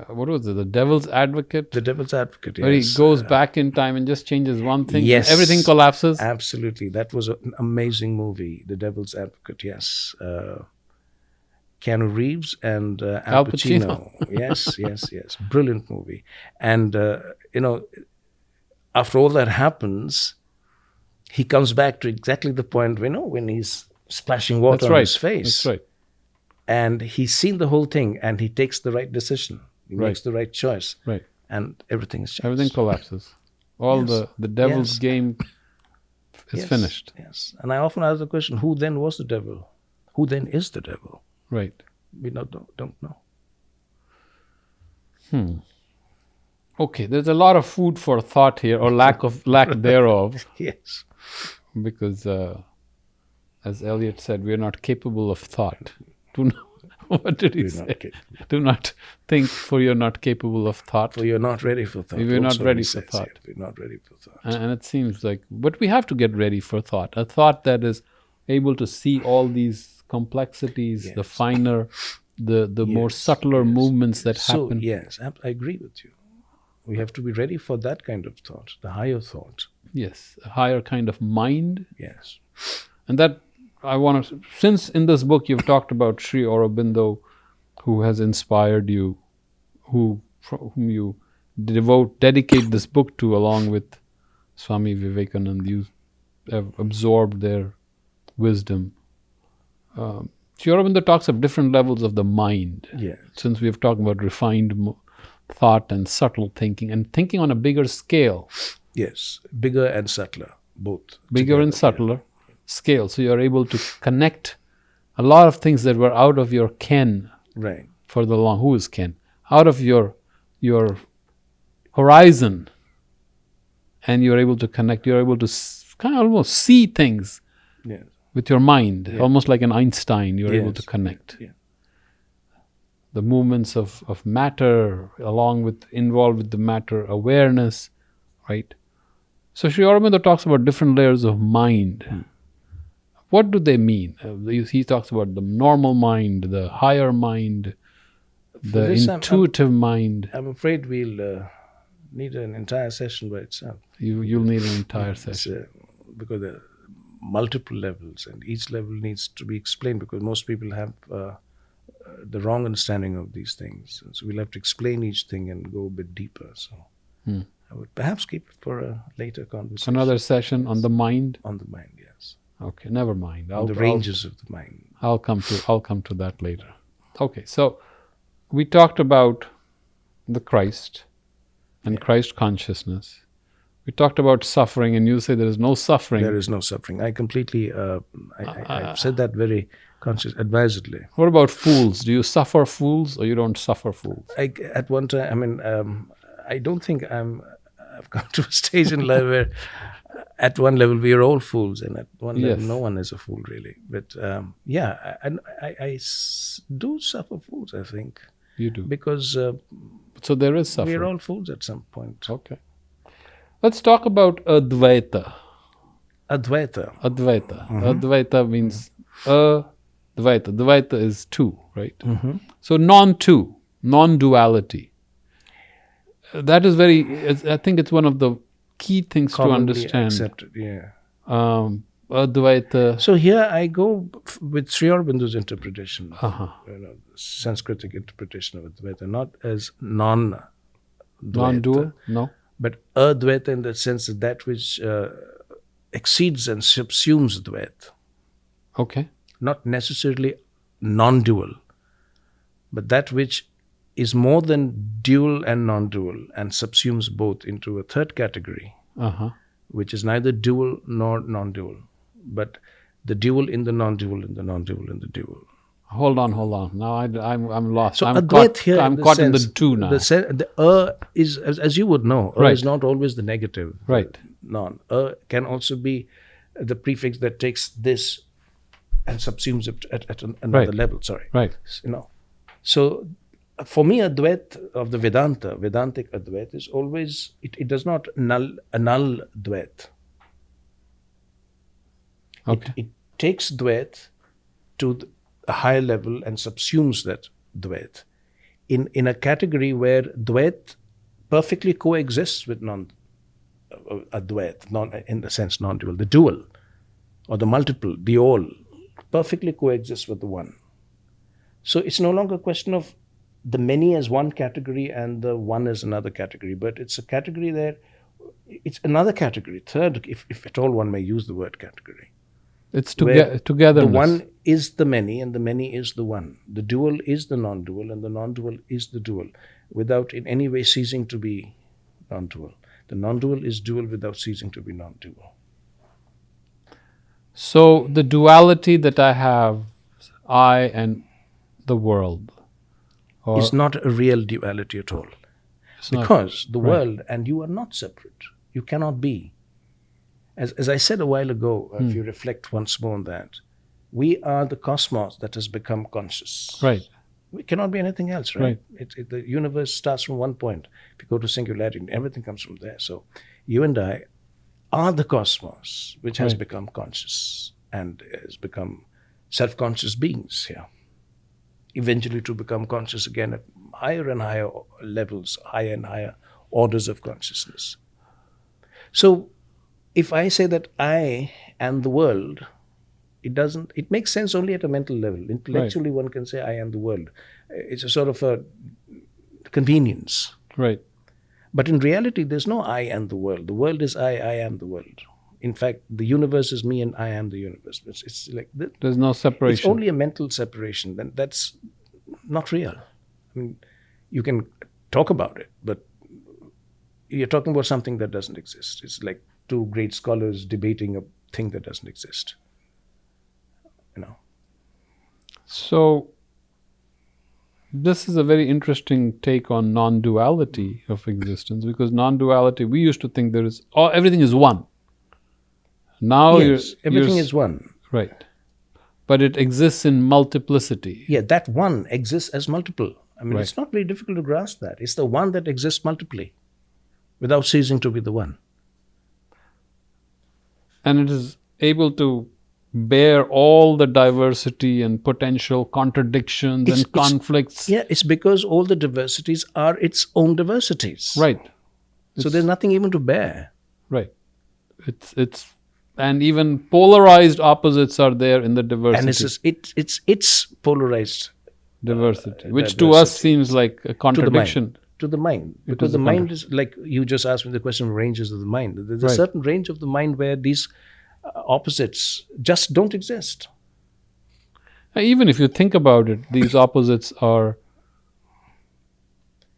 What was it? The Devil's Advocate? The Devil's Advocate, yes. Where he goes back in time and just changes one thing. Yes. Everything collapses. Absolutely. That was an amazing movie, The Devil's Advocate, yes. Keanu Reeves and Al Pacino. Yes. Brilliant movie. And, after all that happens, he comes back to exactly the point, when he's splashing water on his face. That's right. And he's seen the whole thing, and he takes the right decision. He makes the right choice. Right. And everything is changed. Everything collapses. All the devil's game is finished. Yes. And I often ask the question, who then was the devil? Who then is the devil? Right. We don't know. Okay, there's a lot of food for thought here, or lack thereof. Yes. Because, as Eliot said, we are not capable of thought. What did he say? Do not think, for you're not capable of thought. For you're not ready for thought. We're not ready for thought. We're not ready for thought. And it seems like, but we have to get ready for thought. A thought that is able to see all these complexities, the finer, the more subtler movements that happen. Yes, I agree with you. We have to be ready for that kind of thought, the higher thought. Yes, a higher kind of mind. Yes. And that I want to, since in this book you've talked about Sri Aurobindo, who has inspired you, whom you dedicate this book to, along with Swami Vivekananda, you have absorbed their wisdom. Sri Aurobindo talks of different levels of the mind. Yes. Since we've talked about refined thought and subtle thinking, and thinking on a bigger scale. Yes, bigger and subtler, both. Bigger and subtler scale. So you're able to connect a lot of things that were out of your ken right. for the long. Who is ken? Out of your horizon, and you're able to connect. You're able to kind of almost see things Yes. with your mind, Yeah. almost like an Einstein. You're able to Yes. connect. Yeah. The movements of matter along with involved with the matter awareness, right? So Sri Aurobindo talks about different layers of mind. What do they mean? He talks about the normal mind, the higher mind, For the this, intuitive mind. I'm afraid we'll need an entire session by itself. You'll need an entire It's, session. because there are multiple levels, and each level needs to be explained because most people have the wrong understanding of these things. So we'll have to explain each thing and go a bit deeper. So I would perhaps keep it for a later conversation. Another session on the mind. On the mind, yes. Okay, never mind. On the ranges of the mind. I'll come to that later. Okay, so we talked about the Christ and Christ consciousness. We talked about suffering, and you say there is no suffering. There is no suffering. I completely, I've said that very advisedly. What about fools? Do you suffer fools or you don't suffer fools? At one time, I don't think I've come to a stage in life where at one level we are all fools, and at one level no one is a fool really. But I do suffer fools, I think. You do. Because so there is suffering. we're all fools at some point. Okay. Let's talk about Advaita. Advaita. Advaita means Advaita. Dvaita is two, right? So non-two, non-duality. That is I think it's one of the key things Commonly to understand. accepted, yeah. Advaita. So here I go with Sri Aurobindo's interpretation, Sanskritic interpretation of Advaita, not as non-Dvaita, Non-dual? No. but Advaita in the sense that which exceeds and subsumes Dvaita. Okay. Not necessarily non-dual, but that which is more than dual and non-dual and subsumes both into a third category, which is neither dual nor non-dual, but the dual in the non-dual, in the non-dual in the dual. Hold on. Now I'm lost. So I'm Advait caught, here, I'm caught in the two now. The is, as you would know, Right. is not always the negative. Right. Non. Can also be the prefix that takes this and subsumes it at another Right. level. Sorry. Right. So for me, Advait of the Vedantic Advait is always, it does not annul Dvait. Okay. It takes Dvait to a higher level and subsumes that Dvait in a category where Dvait perfectly coexists with Advait, in the sense non-dual. The dual or the multiple, the all, perfectly coexists with the one. So it's no longer a question of the many as one category and the one as another category, but it's a category there, it's another category, third, if at all one may use the word category. It's Where togetherness. The one is the many and the many is the one. The dual is the non-dual and the non-dual is the dual, without in any way ceasing to be non-dual. The non-dual is dual without ceasing to be non-dual. So the duality that I have, I and the world, It's not a real duality at all. Because the world and you are not separate. You cannot be. As I said a while ago, if you reflect once more on that, we are the cosmos that has become conscious. Right. We cannot be anything else, right? The universe starts from one point. If you go to singularity, everything comes from there. So you and I are the cosmos, which has become conscious and has become self-conscious beings here. Eventually to become conscious again at higher and higher levels, higher and higher orders of consciousness. So if I say that I and the world, it makes sense only at a mental level. Intellectually, one can say I am the world. It's a sort of a convenience. Right. But in reality, there's no I and the world. The world is I am the world. In fact, the universe is me and I am the universe. It's like there's no separation. It's only a mental separation. Then that's not real. I mean, you can talk about it, but you're talking about something that doesn't exist. It's like two great scholars debating a thing that doesn't exist. So This is a very interesting take on non-duality of existence, because non-duality, we used to think everything is one. Now Yes, everything is one. Right. But it exists in multiplicity. Yeah, that one exists as multiple. I mean, Right. it's not very difficult to grasp that. It's the one that exists multiply without ceasing to be the one. And it is able to bear all the diversity and potential contradictions and conflicts. Yeah, it's because all the diversities are its own diversities. Right. So there's nothing even to bear. Right. It's and even polarized opposites are there in the diversity. And it's polarized diversity, which to us seems like a contradiction. To the mind. Because the mind is, like you just asked me the question of ranges of the mind. There's a certain range of the mind where these opposites just don't exist. Even if you think about it, these opposites are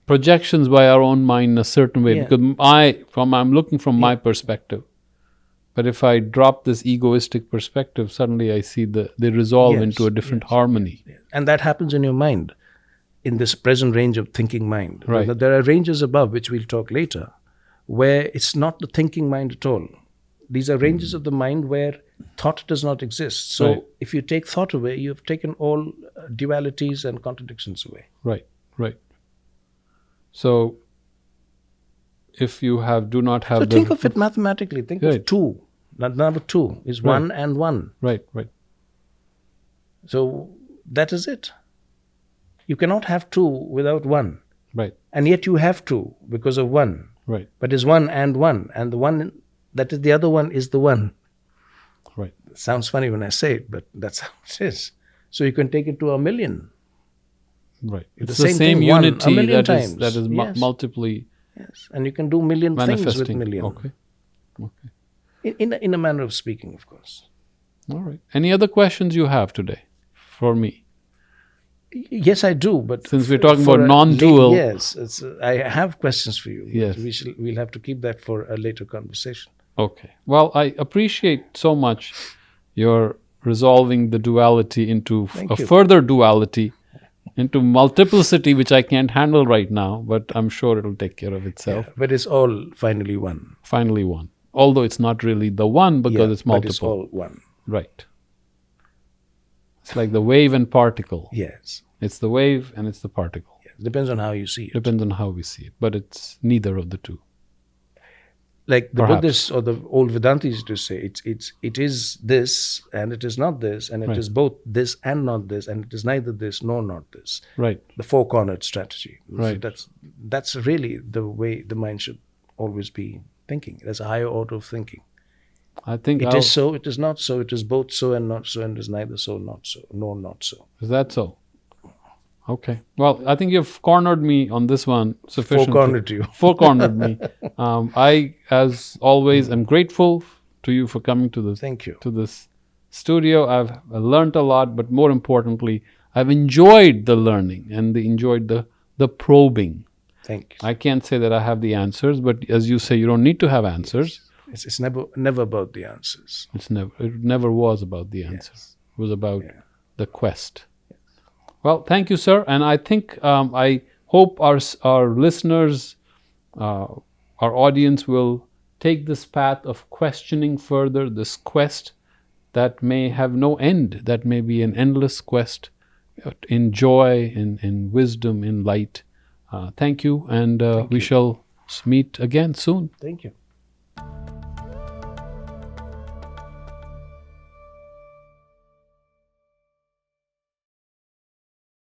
projections by our own mind in a certain way. Yeah. Because I'm looking from my perspective. But if I drop this egoistic perspective, suddenly I see they resolve into a different harmony. Yes. And that happens in your mind, in this present range of thinking mind. Right. There are ranges above, which we'll talk later, where it's not the thinking mind at all. These are ranges of the mind where thought does not exist. So if you take thought away, you've taken all dualities and contradictions away. Right. So if you do not have So think of it mathematically. Think of two. Number two is one and one. Right. So that is it. You cannot have two without one. Right. And yet you have two because of one. Right. But it's one. And the one that is the other one is the one. Right. It sounds funny when I say it, but that's how it is. So you can take it to a million. Right. It's the same unity that is Yes. multiply. Yes. And you can do million things with million. Okay. In a manner of speaking, of course. All right. Any other questions you have today for me? Yes, I do. But since we're talking about non-dual, yes, I have questions for you. Yes, we'll have to keep that for a later conversation. Okay. Well, I appreciate so much your resolving the duality into further duality, into multiplicity, which I can't handle right now, but I'm sure it'll take care of itself. Yeah, but it's all finally one. Finally one. Although it's not really the one because it's multiple. But it's all one. Right. It's like the wave and particle. Yes. It's the wave and it's the particle. Yeah. Depends on how you see it. Depends on how we see it. But it's neither of the two. Like the Buddhists or the old Vedantis used to say, it is this and it is not this, and it is both this and not this, and it is neither this nor not this. Right. The four-cornered strategy. Right. So that's really the way the mind should always be thinking. There's a higher order of thinking. I think it is so, it is not so, it is both so and not so, and it is neither so, not so, nor not so. Is that so? Okay. Well, I think you've cornered me on this one sufficiently. Four-cornered you. Four-cornered me. I, as always, am grateful to you for coming to this. Thank you. To this studio. I've learned a lot, but more importantly, I've enjoyed the learning and enjoyed the probing. Thank you. I can't say that I have the answers, but as you say, you don't need to have answers. Yes. It's never about the answers. It never was about the answers. Yes. It was about the quest. Well, thank you, sir. And I think, I hope our listeners, our audience will take this path of questioning further, this quest that may have no end, that may be an endless quest in joy, in wisdom, in light. Thank you. And we shall meet again soon. Thank you.